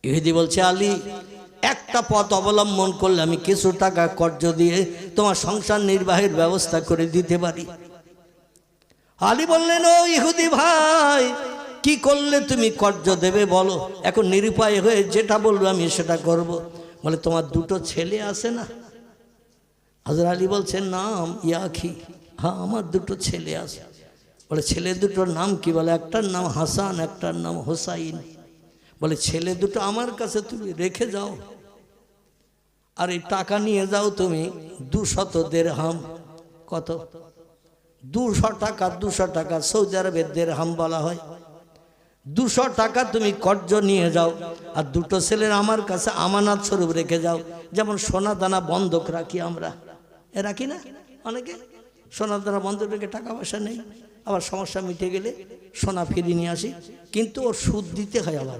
ইহুদি বলছে, আলী একটা পথ অবলম্বন করলে আমি কিছু টাকা কর্জ দিয়ে তোমার সংসার নির্বাহের ব্যবস্থা করে দিতে পারি। আলী বললেন, ও ইহুদি ভাই, কি করলে তুমি কর্জ দেবে বলো, এখন নিরুপায় হয়ে যেটা বলবো আমি সেটা করব। বলে, তোমার দুটো ছেলে আছে না? হযরত আলী বলছেন, নাম ইয়াখি, হ্যাঁ আমার দুটো ছেলে আছে। বলে, ছেলে দুটোর নাম কি? বলে, একটার নাম হাসান, একটার নাম হোসাইন। বলে, ছেলে দুটো আমার কাছে তুমি রেখে যাও, আর এই টাকা নিয়ে যাও তুমি 200 দিরহাম। কত? 200 টাকা। 200 টাকা সৌদি আরবের দিরহাম বলা হয়। 200 টাকা তুমি কর্জ নিয়ে যাও, আর দুটো ছেলের আমার কাছে আমানত স্বরূপ রেখে যাও। যেমন সোনা দানা বন্ধক রাখি আমরা, রাখি না অনেকে? সোনা দানা বন্ধক রেখে টাকা পয়সা নেই, আবার সমস্যা মিটে গেলে সোনা ফিরিয়ে নিয়ে আসি। কিন্তু ওর সুদ দিতে হয় আবার,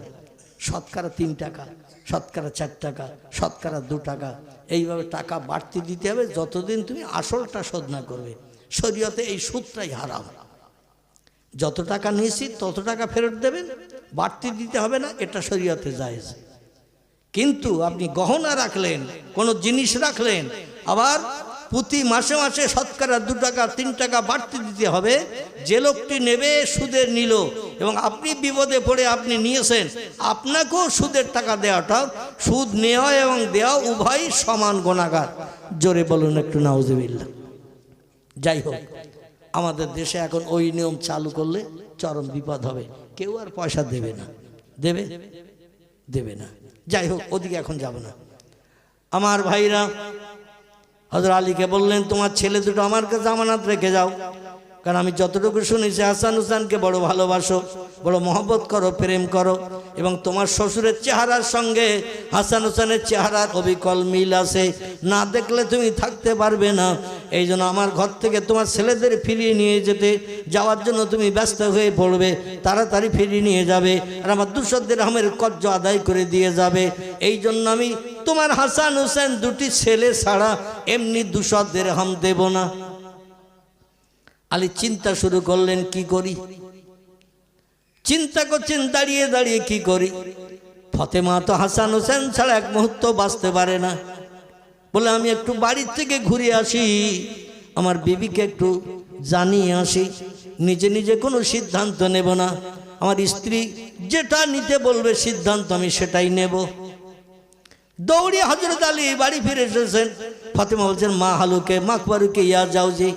শতকরা 3 টাকা, শতকরা 4 টাকা, শতকরা 2 টাকা, এইভাবে টাকা বাড়তি দিতে হবে যতদিন তুমি আসলটা শোধ না করবে। শরীয়তে এই সুদটাই হারাম। যত টাকা নিয়েছি তত টাকা ফেরত দেবেন, বাড়তি দিতে হবে না, এটা শরীয়তে জায়েজ। কিন্তু আপনি গহনা রাখলেন, কোনো জিনিস রাখলেন, আবার প্রতি মাসে মাসে শতকরা 2 টাকা 3 টাকা বাড়তি দিতে হবে। যে লোকটি নেবে সুদের নিল, এবং আপনি বিপদে পড়ে আপনি নিয়েছেন, আপনাকেও সুদের টাকা দেওয়াটা, সুদ নেওয়া এবং দেওয়া উভয় সমান গুনাহগার। জোরে বলুন একটু নাউজুবিল্লাহ। যাই হোক, আমাদের দেশে এখন ওই নিয়ম চালু করলে চরম বিপদ হবে। কেউ আর পয়সা দেবে না। দেবে? দেবে না। যাই হোক, ওদিকে এখন যাব না। আমার ভাইরা হযরত আলীকে বললেন, তোমার ছেলে দুটো আমার কাছে আমানত রেখে যাও, কারণ আমি যতটুকু শুনেছি হাসান হুসাইনকে বড় ভালোবাসো, বড় মহব্বত করো, প্রেম করো, এবং তোমার শ্বশুরের চেহারার সঙ্গে হাসান হুসাইনের চেহারার অবিকল মিল আছে, না দেখলে তুমি থাকতে পারবে না। এই জন্য আমার ঘর থেকে তোমার ছেলেদের ফিরিয়ে নিয়ে যেতে যাওয়ার জন্য তুমি ব্যস্ত হয়ে পড়বে, তাড়াতাড়ি ফিরিয়ে নিয়ে যাবে, আর আমার 200 দিরহামের কর্জ আদায় করে দিয়ে যাবে। এই জন্য আমি তোমার হাসান হুসাইন দুটি ছেলে ছাড়া এমনি 200 দিরহাম দেব না। আলী চিন্তা শুরু করলেন, কি করি? চিন্তা করছেন দাঁড়িয়ে দাঁড়িয়ে, কি করি? ফাতেমা তো হাসান হুসাইন ছাড়া এক মুহূর্ত বাঁচতে পারে না। বলে, আমি একটু বাড়ির থেকে ঘুরে আসি, আমার বিবিকে একটু জানিয়ে আসি, নিজে নিজে কোনো সিদ্ধান্ত নেব না, আমার স্ত্রী যেটা নিতে বলবে সিদ্ধান্ত আমি সেটাই নেব। দৌড়িয়ে হযরত আলী বাড়ি ফিরে এসেছেন। ফাতেমা বলছেন, মা হালুকে মাকবারুকে ইয়া যাও জি,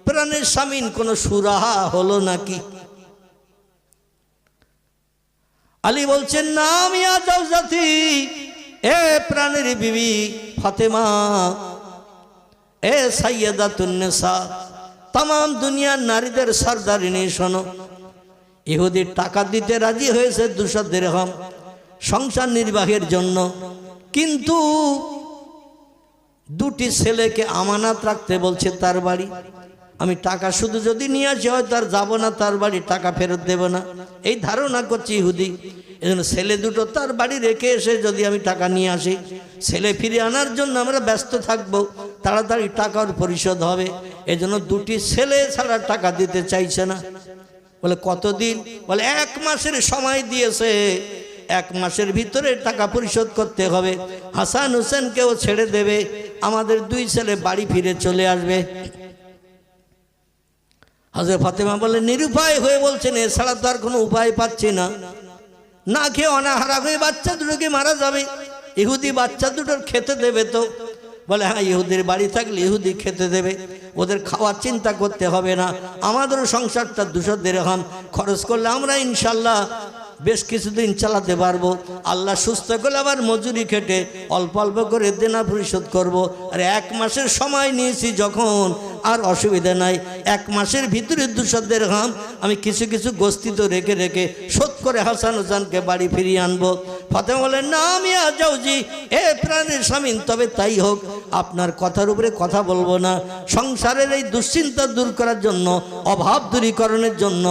প্রাণের স্বামীন কোনো সুরাহা হলো নাকি? আলী বলছেন, নাম ইয়া যাও জাতি, এ প্রাণের বিবি ফাতেমা, এ সাইয়্যিদাতুন নিসা, তাম দুনিয়ার নারীদের সরদারিনী, শোনো, ইহুদি টাকা দিতে রাজি হয়েছে 200 দিরহাম সংসার নির্বাহের জন্য, কিন্তু দুটি ছেলেকে আমানত রাখতে বলছে তার বাড়ি। আমি টাকা শুধু যদি নিয়ে আসি হয় তার যাব না, তার বাড়ি টাকা ফেরত দেব না, এই ধারণা করছে ইহুদি। এজন্য ছেলে দুটো তার বাড়ি রেখে এসে যদি আমি টাকা নিয়ে আসি, ছেলে ফিরে আনার জন্য আমরা ব্যস্ত থাকব, তাড়াতাড়ি টাকার পরিশোধ হবে। এজন্য দুটি ছেলে ছাড়া টাকা দিতে চাইছে না। বলে, কতদিন? বলে, 1 মাসের সময় দিয়েছে, 1 মাসের ভিতরে টাকা পরিশোধ করতে হবে। হাসান হুসেনকেও ছেড়ে দেবে, আমাদের 2 ছেলে বাড়ি ফিরে চলে আসবে। হযরত ফাতেমা বলে, নিরুপায় হয়ে বলছেন, এছাড়া তো আর কোনো উপায় পাচ্ছি না, না খেয়ে অনাহারা হয়ে বাচ্চা দুটোকে মারা যাবে, ইহুদি বাচ্চা দুটোর খেতে দেবে তো? বলে, হ্যাঁ, ইহুদির বাড়ি থাকলে ইহুদি খেতে দেবে, ওদের খাওয়ার চিন্তা করতে হবে না, আমাদেরও সংসারটা 200 দিরহাম খরচ করলে আমরা ইনশাল্লাহ বেশ কিছুদিন চালাতে পারবো। আল্লাহ সুস্থ করলে আবার মজুরি খেটে অল্প অল্প করে দেনা পরিশোধ করব। আর 1 মাসের সময় নিয়েছি যখন, আর অসুবিধা নাই, 1 মাসের ভিতরে 200 দিরহাম আমি কিছু কিছু গোস্তিত রেখে রেখে শোধ করে হাসান হুসাইনকে বাড়ি ফিরিয়ে আনবো। ফাতেমা বলেন, না আমি যাও জি, এ প্রাণের স্বামী, তবে তাই হোক, আপনার কথার উপরে কথা বলবো না। সংসারের এই দুশ্চিন্তা দূর করার জন্য, অভাব দূরীকরণের জন্য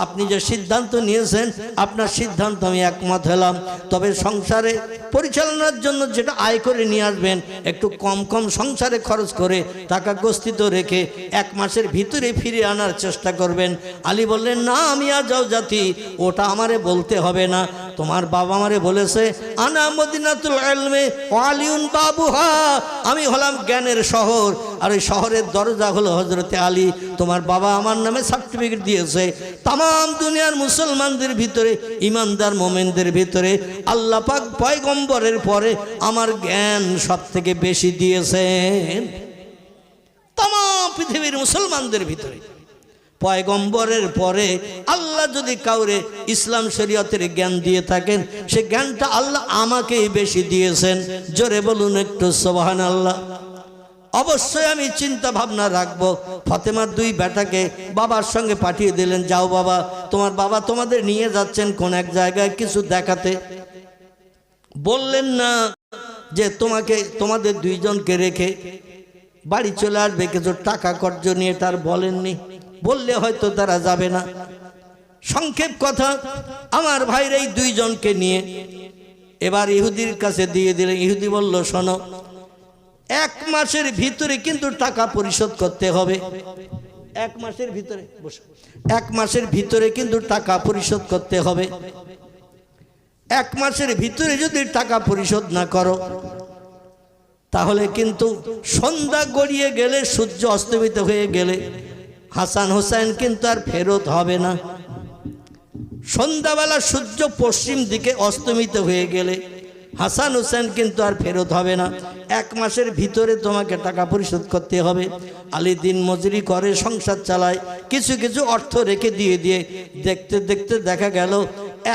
আপনি যে সিদ্ধান্ত নিয়েছেন, আপনার সিদ্ধান্ত আমি একমত হলাম। তবে সংসারে পরিচালনার জন্য যেটা আয় করে নিয়ে আসবেন একটু কম কম সংসারে খরচ করে টাকা গস্তিত রেখে 1 মাসের ভিতরে ফিরে আনার চেষ্টা করবেন। আলী বললেন, না আমি আর যাও জাতি, ওটা আমারে বলতে হবে না, তোমার বাবা আমারে বলেছে আনা মদিনাতুল ইলমে ওয়া আলিউন বাবুহা, আমি হলাম জ্ঞানের শহর আর ওই শহরের দরজা হলো হযরতে আলী। তোমার বাবা আমার নামে সার্টিফিকেট দিয়েছে, তাম দুনিয়ার মুসলমানদের ভিতরে, ইমানদার মোমেনদের ভিতরে আল্লাহ পাক পয়গম্বরের পরে আমার জ্ঞান সব থেকে বেশি দিয়েছেন। তাম পৃথিবীর মুসলমানদের ভিতরে পয়গম্বরের পরে আল্লাহ যদি কাউরে ইসলাম শরীয়তের জ্ঞান দিয়ে থাকেন, সে জ্ঞানটা আল্লাহ আমাকেই বেশি দিয়েছেন। জোরে বলুন একটু সুবহানাল্লাহ। অবশ্যই আমি চিন্তা ভাবনা রাখবো। ফাতেমার 2 বেটাকে বাবার সঙ্গে পাঠিয়ে দিলেন, যাও বাবা, তোমার বাবা তোমাদের নিয়ে যাচ্ছেন কোন এক জায়গায় কিছু দেখাতে। বললেন না যে তোমাদের 2 জনকে রেখে বাড়ি চলে আসবে কিছু টাকা কর্জ নিয়ে, তার বলেননি। বললে হয়তো তারা যাবে না। সংক্ষেপ কথা, আমার ভাইয়ের এই 2 জনকে নিয়ে এবার ইহুদির কাছে দিয়ে দিলেন। ইহুদি বলল, শোনো, 1 মাসের ভিতরে কিন্তু টাকা পরিশোধ করতে হবে। 1 মাসের ভিতরে 1 মাসের ভিতরে কিন্তু টাকা পরিশোধ করতে হবে। 1 মাসের ভিতরে যদি টাকা পরিশোধ না করো তাহলে কিন্তু সন্ধ্যা গড়িয়ে গেলে, সূর্য অস্তমিত হয়ে গেলে হাসান হোসেন কিন্তু আর ফেরত হবে না। সন্ধ্যাবেলা সূর্য পশ্চিম দিকে অস্তমিত হয়ে গেলে হাসান হোসেন কিন্তু আর ফেরত হবে না। 1 মাসের ভিতরে তোমাকে টাকা পরিশোধ করতে হবে। আলী দিন মজুরি করে সংসার চালায়, কিছু কিছু অর্থ রেখে দিয়ে দেখতে দেখতে দেখা গেল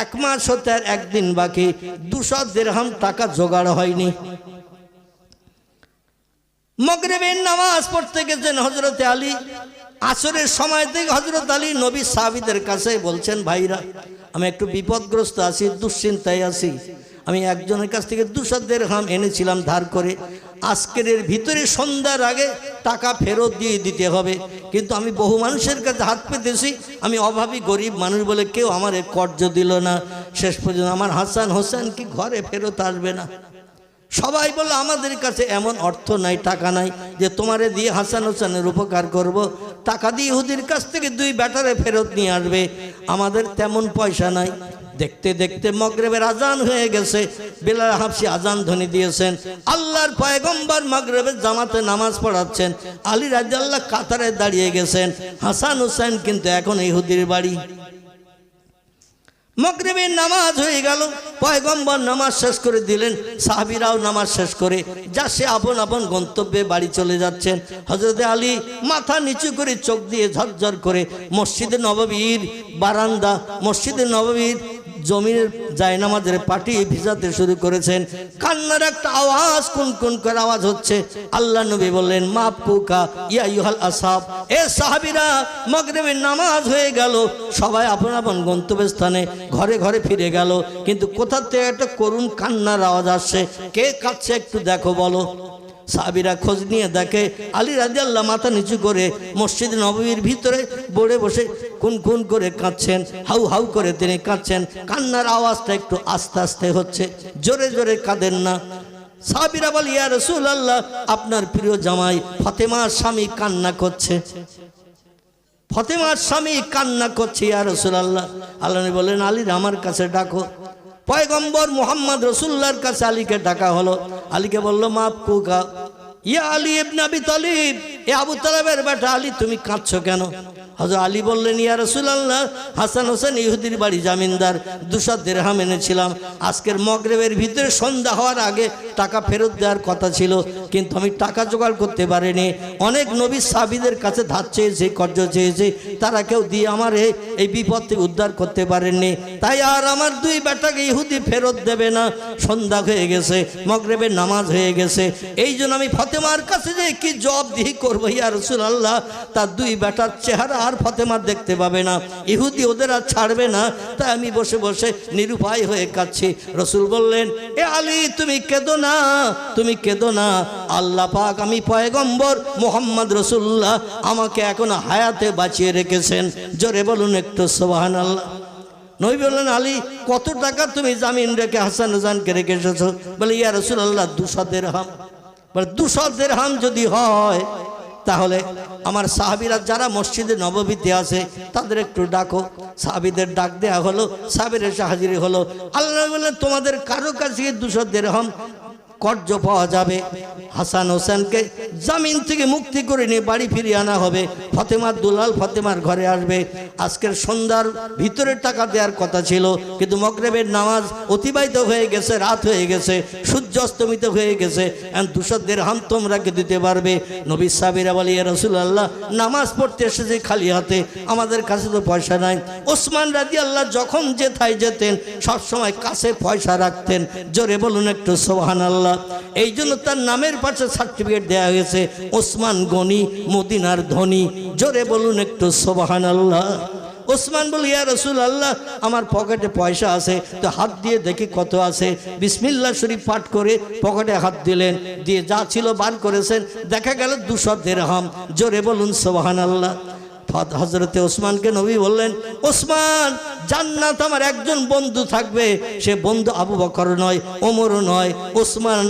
1 মাস হতে আর 1 দিন বাকি, 200 দিরহাম টাকা জোগাড় হয়নি। মাগরিবের নামাজ পড়তে গেছেন হযরতে আলী। আসরের সময় থেকে হযরত আলী নবী সাহাবীদের কাছে বলছেন, ভাইরা আমি একটু বিপদগ্রস্ত আছি, দুশ্চিন্তায় আছি। আমি একজনের কাছ থেকে 200 দিরহাম এনেছিলাম ধার করে, আজকের ভিতরে সন্ধ্যার আগে টাকা ফেরত দিয়ে দিতে হবে। কিন্তু আমি বহু মানুষের কাছে হাত পেতেছি, আমি অভাবী গরিব মানুষ বলে কেউ আমার কর্জ দিল না। শেষ পর্যন্ত আমার হাসান হোসেন কি ঘরে ফেরত আসবে না। সবাই বলে আমাদের কাছে এমন অর্থ নাই, টাকা নাই যে তোমারে দিয়ে হাসান হোসেনের উপকার করব। টাকা দিয়ে ইহুদির কাছ থেকে 2 বেটারে ফেরত নিয়ে আসবে, আমাদের তেমন পয়সা নাই। দেখতে দেখতে মাগরিবের আজান হয়ে গেছে। বেলাল হাবশী আজান ধ্বনি দিয়েছেন। আল্লাহর পয়গম্বর মাগরিবের জামাতে নামাজ পড়াচ্ছেন। আলী রাদিয়াল্লাহু কাতারে দাঁড়িয়ে গেছেন। হাসান হোসেন কিন্তু এখন ইহুদির বাড়ি। মাগরিবের নামাজ হয়ে গেল, পয়গম্বর নামাজ শেষ করে দিলেন, সাহাবীরাও নামাজ শেষ করে যা সে আপন আপন গন্তব্যে বাড়ি চলে যাচ্ছেন। হযরতে আলী মাথা নিচু করে চোখ দিয়ে ঝরঝর করে মসজিদে নববীর বারান্দা, মসজিদে নববীর জমিনের জায়নামাজের পাটি ভিজাতে শুরু করেছেন। কান্নার একটা আওয়াজ, কোন কোন করে আওয়াজ হচ্ছে। আল্লাহ নবী বললেন, মাপ কুকা ইয়া আইয়ুহাল আসহাব, এ সাহাবীরা মাগরিবের নামাজ হয়ে গেল, সবাই আপন আপন গন্তব্যস্থানে ঘরে ঘরে ফিরে গেল। কিন্তু কোথা থেকে একটা করুণ কান্নার আওয়াজ আসছে। কে কাঁদছে একটু দেখো বলো। সাহাবীরা খোঁজ নিয়ে দেখে আলী রাদিয়াল্লাহু মাথা নিচু করে মসজিদ নববীর ভিতরে বড়ে বসে কোন কোন করে কাঁদছেন, হাউ হাউ করে তিনি কাঁদছেন। কান্নার আওয়াজটা একটু আস্তে আস্তে হচ্ছে, জোরে জোরে কাঁদেন না। সাহাবীরা বলে, ইয়া রাসূলুল্লাহ, আপনার প্রিয় জামাই ফাতেমার স্বামী কান্না করছে, ফাতেমার স্বামী কান্না করছে ইয়া রাসূলুল্লাহ। আল্লাহ নবী বলেন, আলীর আমার কাছে ডাকো। পয়গম্বর মুহাম্মদ রাসূলুল্লাহর কাছে আলীকে ডাকা হলো। আলীকে বলল, মাপ কুকা ইয়া আলী ইবনে আবি তালিব, এ আবু তালেবের বেটা আলী, তুমি কাঁদছো কেন? হযরত আলী বললেন, ইয়া রাসূলুল্লাহ, হাসান হোসেন ইহুদির বাড়ি জামিনদার, 200 দিরহাম এনেছিলাম। আজকের মাগরিবের ভিতরে সন্ধ্যা হওয়ার আগে টাকা ফেরত দেওয়ার কথা ছিল, কিন্তু আমি টাকা জোগাড় করতে পারিনি। অনেক নবী সাহাবীদের কাছে ধার চেয়েছে, কর্জ চেয়েছে, তারা কেউ দিয়ে আমার এই বিপদ থেকে উদ্ধার করতে পারেননি। তাই আর আমার 2 বেটাকে ইহুদি ফেরত দেবে না। সন্ধ্যা হয়ে গেছে, মাগরিবের নামাজ হয়ে গেছে, এই জন্য আমি ফাতেমার কাছে যে কি জবাবদিহি করবো ইয়া রাসূলুল্লাহ। তার 2 বেটার চেহারা আর ফাতেমা দেখতে পাবে না, ইহুদি ওদের আর ছাড়বে না। তাই আমি বসে বসে নিরুপায় হয়ে কাঁদছি। রাসূল বললেন, এ আলী তুমি কেঁদো না, তুমি কেঁদো না। আল্লাহ পাক আমি পয়গম্বর মুহাম্মদ রাসূলুল্লাহ আমাকে এখন হায়াতে বাঁচিয়ে রেখেছেন। জোরে বলুন একটু সুবহানাল্লাহ। নবী বললেন, আলী কত টাকা তুমি জামিন রেখে হাসান হুসাইনকে রেখে এসেছো? বলে, ইয়া রাসূলুল্লাহ 200 দিরহাম। বলে, 200 দিরহাম যদি হয় তাহলে আমার সাহাবীরা যারা মসজিদে নববীতে আছে তাদের একটু ডাকো। সাহাবীদের ডাক দেয়া হলো, সাহাবীরা এসে হাজির হলো। আল্লাহ বললেন, তোমাদের কারো কাছে 200 দিরহাম কর্জ পাওয়া যাবে। হাসান হোসেনকে জামিন থেকে মুক্তি করে নিয়ে বাড়ি ফিরিয়ে আনা হবে। ফাতেমার দুলাল ফাতেমার ঘরে আসবে। আজকের সন্ধ্যার ভিতরে টাকা দেওয়ার কথা ছিল, কিন্তু মাগরিবের নামাজ অতিবাহিত হয়ে গেছে, রাত হয়ে গেছে, সূর্য অস্তমিত হয়ে গেছে। 200 দিরহাম তোমরা কে দিতে পারবে? নবী সাহাবীরা বলে, ইয়া রাসূলুল্লাহ, নামাজ পড়তে এসেছে খালি হাতে, আমাদের কাছে তো পয়সা নাই। ওসমান রাদিয়াল্লাহু যখন যেথায় যেতেন সবসময় কাছে পয়সা রাখতেন। জোরে বলুন একটু সুবহানাল্লাহ। এই জন্য তার নামের পাশে সার্টিফিকেট দেওয়া হয়েছে, ওসমান গনি, মদিনার ধনী। জোরে বলুন একটু সুবহানাল্লাহ। ওসমান বলে, ইয়া রাসূলুল্লাহ, আমার পকেটে পয়সা আছে, তো হাত দিয়ে দেখি কত আছে। বিসমিল্লাহ শরীফ পাঠ করে পকেটে হাত দিলেন, দিয়ে যা ছিল বার করেছেন, দেখা গেল 200 দিরহাম। জোরে বলুন সুবহানাল্লাহ। হযরতে ওসমানকে নবী বললেন, ওসমান, জান্নাত আমার একজন বন্ধু থাকবে, সে বন্ধু আবু বকর নয়, ওমরও নয়, ওসমান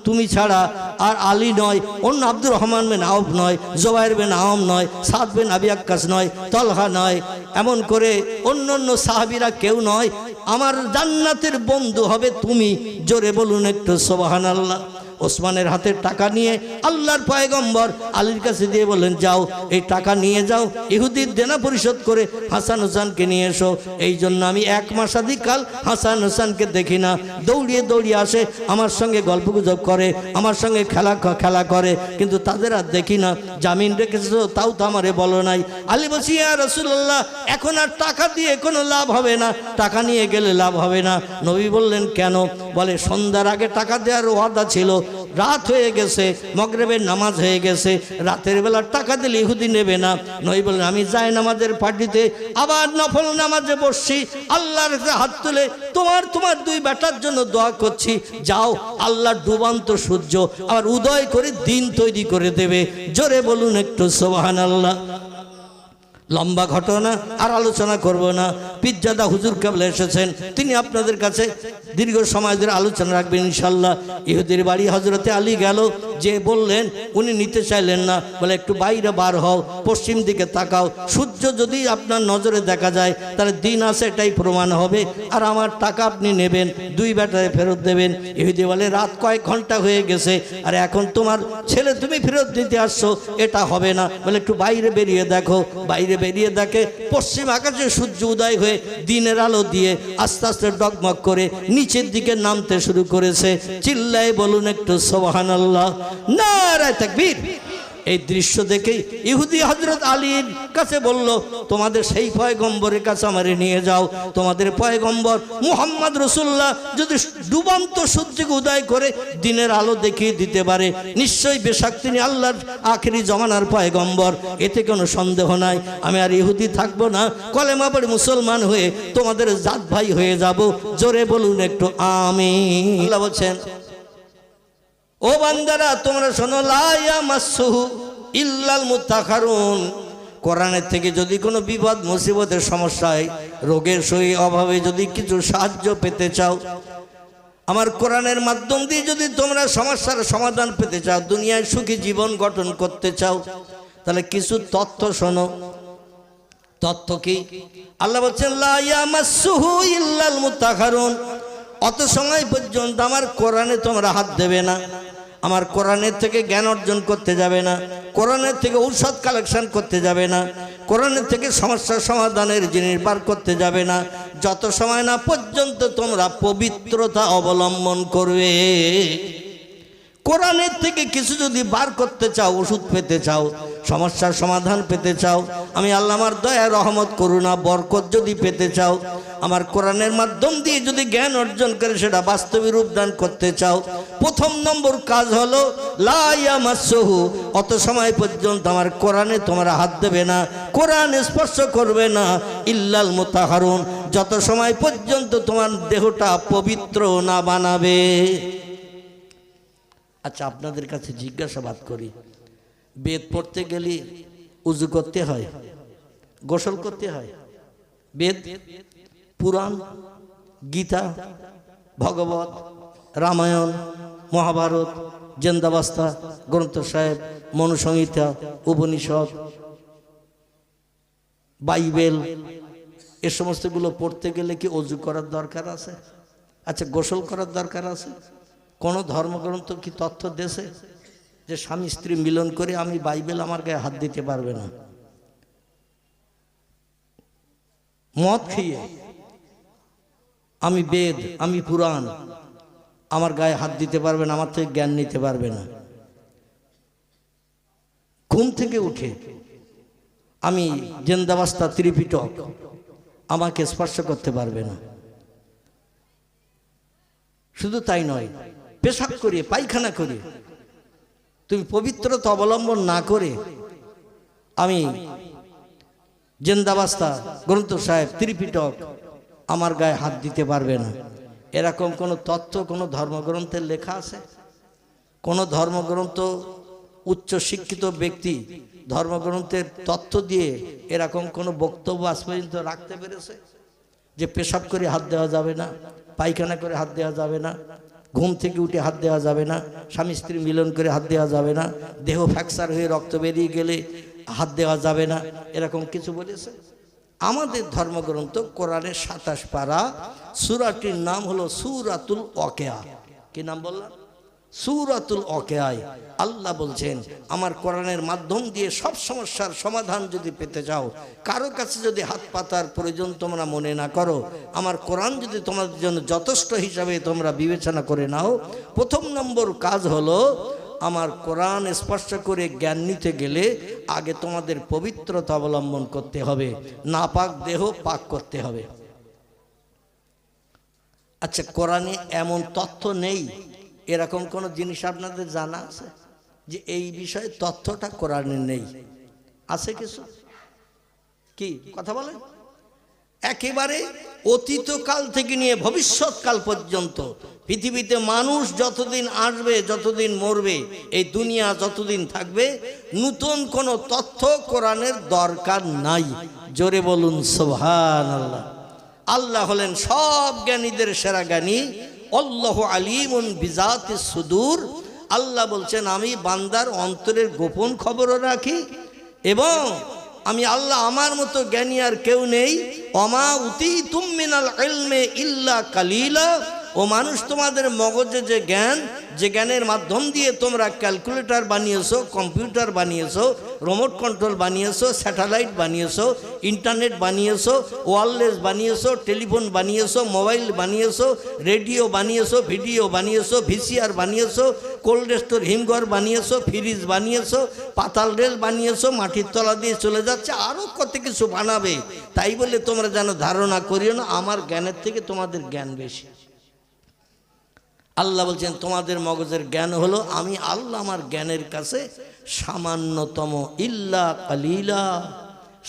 তুমি ছাড়া, আর আলী নয়, অন্য আব্দুর রহমান বিন আউফ নয়, জুবাইর বিন আওম নয়, সাদ বিন আবি আক্কাস নয়, তলহা নয়, এমন করে অন্য অন্য সাহাবীরা কেউ নয়, আমার জান্নাতের বন্ধু হবে তুমি। জোরে বলুন একটু সুবহানাল্লাহ। ওসমানের হাতে টাকা নিয়ে আল্লাহর পয়গম্বর আলীর কাছে দিয়ে বললেন, যাও এই টাকা নিয়ে যাও, ইহুদির দেনা পরিশোধ করে হাসান হোসেনকে নিয়ে এসো। এই জন্য আমি 1 মাসাধিক কাল হাসান হোসেনকে দেখি না। দৌড়িয়ে দৌড়িয়ে আসে, আমার সঙ্গে গল্পগুজব করে, আমার সঙ্গে খেলা করে, কিন্তু তাদের আর দেখি না। জামিন রেখেছো তাও তো আমারে বলো নাই। আলী বলছি, ইয়া রাসূলুল্লাহ, এখন আর টাকা দিয়ে কোনো লাভ হবে না, টাকা নিয়ে গেলে লাভ হবে না। নবী বললেন, কেন? বলে, সন্ধ্যার আগে টাকা দেওয়ার ওয়াদা ছিল, রাত হয়ে গেছে, মাগরিবের নামাজ হয়ে গেছে, রাতের বেলা টাকা দিলে ইহুদি নেবে না। নবী বললেন, আমি যাই নামাজের পার্টিতে আবার নফল নামাজে বসছি, আল্লাহর কাছে হাত তুলে তোমার 2 বেটার জন্য দোয়া করছি। যাও, আল্লাহ ডুবান্ত সূর্য আবার উদয় করে দিন তৈরি করে দেবে। জোরে বলুন একটু সুবহানাল্লাহ। লম্বা ঘটনা আর আলোচনা করব না। পিজ্জাদা হুজুর কেবল এসেছেন, তিনি আপনাদের কাছে দীর্ঘ সময় ধরে আলোচনা রাখবেন ইনশাল্লাহ। ইহুদির বাড়ি হযরতে আলী গেল, যে বললেন, উনি নিতে চাইলেন না। বলে, একটু বাইরে বার হও, পশ্চিম দিকে তাকাও, সূর্য যদি আপনার নজরে দেখা যায় তাহলে দিন আছে, এটাই প্রমাণ হবে, আর আমার টাকা আপনি নেবেন, 2 বেটায় ফেরত দেবেন। ইহুদি বলে, রাত কয়েক ঘন্টা হয়ে গেছে, আর এখন তোমার ছেলে তুমি ফেরত দিতে আসছো, এটা হবে না। বলে, একটু বাইরে বেরিয়ে দেখো। বাইরে বেরিয়ে দেখে পশ্চিম আকাশে সূর্য উদয় হয়ে দিনের আলো দিয়ে আস্তে আস্তে ডগমগ করে নিচের দিকে নামতে শুরু করেছে। চিল্লায় বলুন একটু সুবহানাল্লাহ, নারায়ে তাকবীর। এই দৃশ্য দেখে ইহুদি হযরত আলীর কাছে বলল, তোমাদের সেই পয়গম্বরের কাছে আমারে নিয়ে যাও। তোমাদের পয়গম্বর মুহাম্মদ রাসূলুল্লাহ যদি ডুবন্ত সূর্যকে উদয় করে দিনের আলো দেখিয়ে দিতে পারে, নিশ্চয়ই বেশক তিনি আল্লাহর আখেরি জমানার পয়গম্বর, এতে কোনো সন্দেহ নাই। আমি আর ইহুদি থাকবো না, কলেমা পড়ে মুসলমান হয়ে তোমাদের জাত ভাই হয়ে যাব। জোরে বলুন একটু আমিন। আল্লাহ বলছেন, ও বান্দারা, তোমরা শোনো, লা ইয়ামাসসুহু ইল্লাল মুত্তাখারুন। কোরআনের থেকে যদি কোনো বিপদ মুসিবতের সমস্যায়, রোগের সহি অভাবে যদি কিছু সাহায্য পেতে চাও, আমার কোরআনের মাধ্যম দিয়ে যদি তোমরা সমস্যার সমাধান পেতে চাও, দুনিয়ায় সুখী জীবন গঠন করতে চাও, তাহলে কিছু তথ্য শোনো। তথ্য কি? আল্লাহ বলছেন, লা ইয়ামাসসুহু ইল্লাল মুত্তাখারুন। অত সময় পর্যন্ত আমার কোরআনে তোমরা হাত দেবে না, আমার কোরআনের থেকে জ্ঞান অর্জন করতে যাবে না, কোরআনের থেকে ঔষধ কালেকশন করতে যাবে না, কোরআনের থেকে সমস্যা সমাধানের জিনিস বার করতে যাবে না, যত সময় না পর্যন্ত তোমরা পবিত্রতা অবলম্বন করবে। কোরআনের থেকে কিছু যদি বার করতে চাও, ওষুধ পেতে চাও, সমস্যার সমাধান পেতে চাও, আমি আল্লাহ আমার দয়া রহমত করুণা বরকত যদি পেতে চাও, আমার কোরআনের মাধ্যম দিয়ে যদি জ্ঞান অর্জন করে সেটা বাস্তবে রূপদান করতে চাও, প্রথম নম্বর কাজ হলো লা ইয়ামাসসুহু, অত সময় পর্যন্ত আমার কোরআনে তোমরা হাত দেবে না, কোরআন স্পর্শ করবে না, ইল্লাল মুতাহহারুন, যত সময় পর্যন্ত তোমার দেহটা পবিত্র না বানাবে। আচ্ছা, আপনাদের কাছে জিজ্ঞাসাবাদ করি, বেদ পড়তে গেলে উযু করতে হয়, গোসল করতে হয়? বেদ পুরাণ, গীতা, ভগবত, রামায়ণ, মহাভারত, জিন্দাবাস্তা, গ্রন্থ সাহেব, মনুসংহিতা, উপনিষদ, বাইবেল, এ সমস্তগুলো পড়তে গেলে কি অজু করার দরকার আছে? আচ্ছা, গোসল করার দরকার আছে? কোনো ধর্মগ্রন্থ কি তথ্য দেশে যে স্বামী স্ত্রী মিলন করে আমি বাইবেল আমার গায়ে হাত দিতে পারবে না? মদ খেয়ে আমি বেদ, আমি পুরাণ, আমার গায়ে হাত দিতে পারবে না, আমার থেকে জ্ঞান নিতে পারবে না। ঘুম থেকে উঠে আমি জিন্দাবাস্তা, ত্রিপিটক আমাকে স্পর্শ করতে পারবে না। শুধু তাই নয়, পেশাব করে, পায়খানা করে তুমি পবিত্রতা অবলম্বন না করে আমি জিন্দাবাস্তা, গ্রন্থ সাহেব, ত্রিপিটক আমার গায়ে হাত দিতে পারবে না। এরকম কোনো তথ্য কোনো ধর্মগ্রন্থের লেখা আছে? কোনো ধর্মগ্রন্থ উচ্চ শিক্ষিত ব্যক্তি ধর্মগ্রন্থের তথ্য দিয়ে এরকম কোনো বক্তব্য আজ পর্যন্ত রাখতে পেরেছে যে পেশাব করে হাত দেওয়া যাবে না, পায়খানা করে হাত দেওয়া যাবে না, ঘুম থেকে উঠে হাত দেওয়া যাবে না, স্বামী স্ত্রী মিলন করে হাত দেওয়া যাবে না, দেহ ফ্র্যাকচার হয়ে রক্ত বেরিয়ে গেলে হাত দেওয়া যাবে না, এরকম কিছু বলেছে? আমাদের ধর্মগ্রন্থ কোরআনের 27 পারা, সূরাটির নাম হলো সূরাতুল ওয়াকিয়া। কি নাম বললাম? সূরাতুল ওয়াকিয়ায় আল্লাহ বলছেন, আমার কোরআনের মাধ্যম দিয়ে সব সমস্যার সমাধান যদি পেতে চাও, কারো কাছে যদি হাত পাতার প্রয়োজন তোমরা মনে না করো, আমার কোরআন যদি তোমাদের জন্য যথেষ্ট হিসাবে তোমরা বিবেচনা করে নাও, প্রথম নম্বর কাজ হলো আমার কোরআন স্পর্শ করে জ্ঞান নিতে গেলে আগে তোমাদের পবিত্রতা অবলম্বন করতে হবে, নাপাক দেহ পাক করতে হবে। আচ্ছা, কোরআনে এমন তথ্য নেই এরকম কোনো জিনিস আপনাদের জানা আছে যে এই বিষয়ে তথ্যটা কোরআনে নেই? আছে কিছু? কি কথা বলেন? একেবারে অতীতকাল থেকে নিয়ে ভবিষ্যৎকাল পর্যন্ত পৃথিবীতে মানুষ যতদিন আসবে, যতদিন মরবে, এই দুনিয়া যতদিন থাকবে, নতুন কোনো তথ্য কোরআনের দরকার নাই। জোরে বলুন সুবহানাল্লাহ। আল্লাহ হলেন সব জ্ঞানীদের সেরা জ্ঞানী। আল্লাহু আলিমুন বিজাতিস সুদূর। আল্লাহ বলছেন, আমি বান্দার অন্তরের গোপন খবরও রাখি এবং আমি আল্লাহ আমার মতো জ্ঞানী আর কেউ নেই। ওমা উতীতুম মিনাল ইলমি ইল্লা কালিলা। ও মানুষ, তোমাদের মগজে যে জ্ঞান, যে জ্ঞানের মাধ্যম দিয়ে তোমরা ক্যালকুলেটর বানিয়েছো, কম্পিউটার বানিয়েছো, রিমোট কন্ট্রোল বানিয়েছো, স্যাটেলাইট বানিয়েছো, ইন্টারনেট বানিয়েছো, ওয়্যারলেস বানিয়েছো, টেলিফোন বানিয়েছো, মোবাইল বানিয়েছো, রেডিও বানিয়েছো, ভিডিও বানিয়েছো, ভিসিআর বানিয়েছো, কোল্ড স্টোর হিমঘর বানিয়েছো, ফ্রিজ বানিয়েছো, পাতাল রেল বানিয়েছো, মাটির তলা দিয়ে চলে যাচ্ছে, আরও কত কিছু বানাবে। তাই বলে তোমরা যেন ধারণা করিও না আমার জ্ঞানের থেকে তোমাদের জ্ঞান বেশি। আল্লাহ বলছেন, তোমাদের মগজের জ্ঞান হলো আমি আল্লাহ আমার জ্ঞানের কাছে সামান্যতম, ইল্লা কালিলা,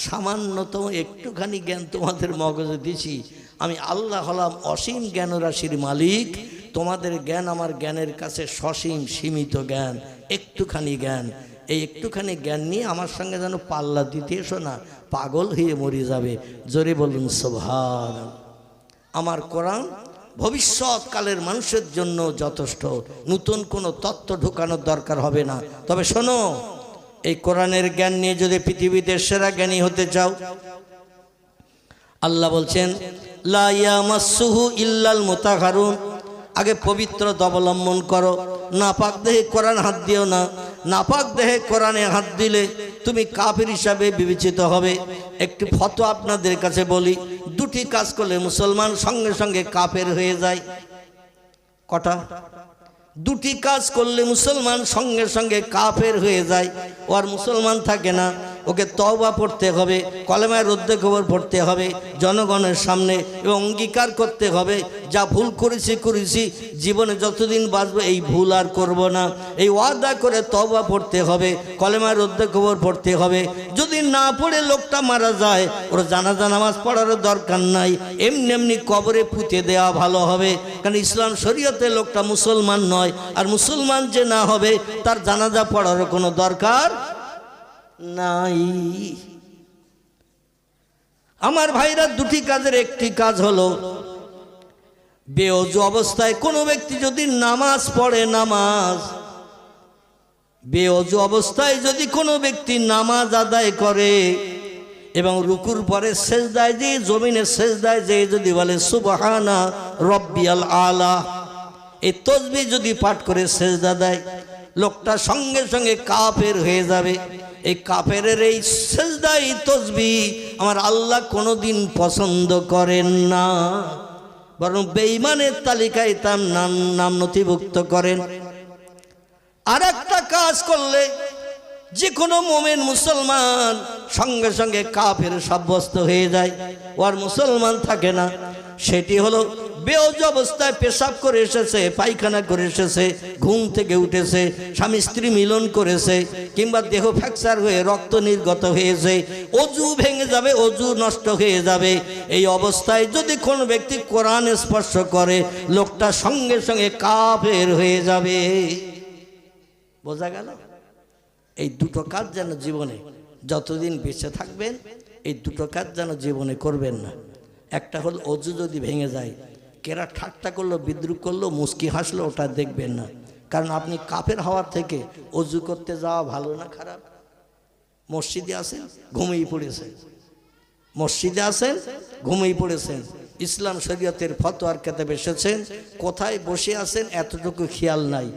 সামান্যতম একটুখানি জ্ঞান তোমাদের মগজে দিছি। আমি আল্লাহ হলাম অসীম জ্ঞানরাশির মালিক। তোমাদের জ্ঞান আমার জ্ঞানের কাছে সসীম, সীমিত জ্ঞান, একটুখানি জ্ঞান। এই একটুখানি জ্ঞান নিয়ে আমার সঙ্গে যেন পাল্লা দিতে এসো না, পাগল হয়ে মরে যাবে। জোরে বলুন সুবহানাল্লাহ। আমার কোরআন ভবিষ্যৎকালের মানুষের জন্য যথেষ্ট, নতুন কোনো তত্ত্ব ঢোকানোর দরকার হবে না। তবে শোনো, এই কোরআনের জ্ঞান নিয়ে যদি পৃথিবীতে সেরা জ্ঞানী হতে চাও, আল্লাহ বলছেন লা ইয়ামাসসুহু ইল্লাল মুতাহহারুন। আগে পবিত্রতা অবলম্বন করো, নাপাক দেহে কোরআন হাত দিও না। নাপাক দেহে কোরআনে হাত দিলে তুমি কাফির হিসাবে বিবেচিত হবে। একটি ফতোয়া আপনাদের কাছে বলি, দুটি কাজ করলে মুসলমান সঙ্গে সঙ্গে কাফের হয়ে যায়। কটা? দুটি কাজ করলে মুসলমান সঙ্গে সঙ্গে কাফের হয়ে যায়। ও আর মুসলমান থাকে না, ওকে তওবা পড়তে হবে, কলেমায় রদ্দে খবর পড়তে হবে জনগণের সামনে এবং অঙ্গীকার করতে হবে যা ভুল করেছি, জীবনে যতদিন বাঁচবো এই ভুল আর করব না, এই ওয়াদা করে তওবা পড়তে হবে, কলেমায় রদ্দে খবর পড়তে হবে। যদি না পড়ে লোকটা মারা যায়, ওর জানাজা নামাজ পড়ারও দরকার নাই, এমনি এমনি কবরে পুঁতে দেওয়া ভালো হবে। কারণ ইসলাম শরীয়তে লোকটা মুসলমান নয়, আর মুসলমান যে না হবে তার জানাজা পড়ারও কোনো দরকার নাই। আমার ভাইরা, দুটি কাজের একটি কাজ হলো বেওযু অবস্থায় কোনো ব্যক্তি যদি নামাজ পড়ে, বেওযু অবস্থায় যদি কোনো ব্যক্তি নামাজ আদায় করে এবং রুকুর পরে সেজদায় যে জমিনে সেজদায় যে যদি বলে সুবহানা রব্বিয়াল আলা, এই তাসবিহ যদি পাঠ করে সেজদা দেয়, লোকটা সঙ্গে সঙ্গে কাফের হয়ে যাবে। এই কাফেরের এই সেজদা, এই তাসবিহ আমার আল্লাহ কোনোদিন পছন্দ করেন না, বরং বেঈমানের তালিকায় তার নাম নথিভুক্ত করেন। আর একটা কাজ করলে যে কোনো মোমেন মুসলমান সঙ্গে সঙ্গে কাফের সাব্যস্ত হয়ে যায়, ও আর মুসলমান থাকে না। সেটি হলো বেওযু অবস্থায় পেশাব করে এসেছে, পায়খানা করে এসেছে, ঘুম থেকে উঠেছে, স্বামী স্ত্রী মিলন করেছে, কিংবা দেহ ফ্র্যাকচার হয়ে রক্ত নির্গত হয়েছে, অজু ভেঙে যাবে, অজু নষ্ট হয়ে যাবে। এই অবস্থায় যদি কোনো ব্যক্তি কোরআন স্পর্শ করে, লোকটা সঙ্গে সঙ্গে কাফের হয়ে যাবে। বোঝা গেল? এই দুটো কাজ যেন জীবনে যতদিন বেঁচে থাকবেন এই দুটো কাজ যেন জীবনে করবেন না। একটা হলো অজু যদি ভেঙে যায়, কেরা ঠাট্টা করলো, বিদ্রুপ করলো, মুস্কি হাসলো, ওটা দেখবেন না। কারণ আপনি কাফের হওয়ার থেকে অজু করতে যাওয়া ভালো না খারাপ? মসজিদে আসেন, ঘুমিয়ে পড়েছেন, মসজিদে আসেন, ঘুমিয়ে পড়েছেন, ইসলাম শরীয়তের ফতোয়ার কেতাব এসেছেন, কোথায় বসে আছেন এতটুকু খেয়াল নাই।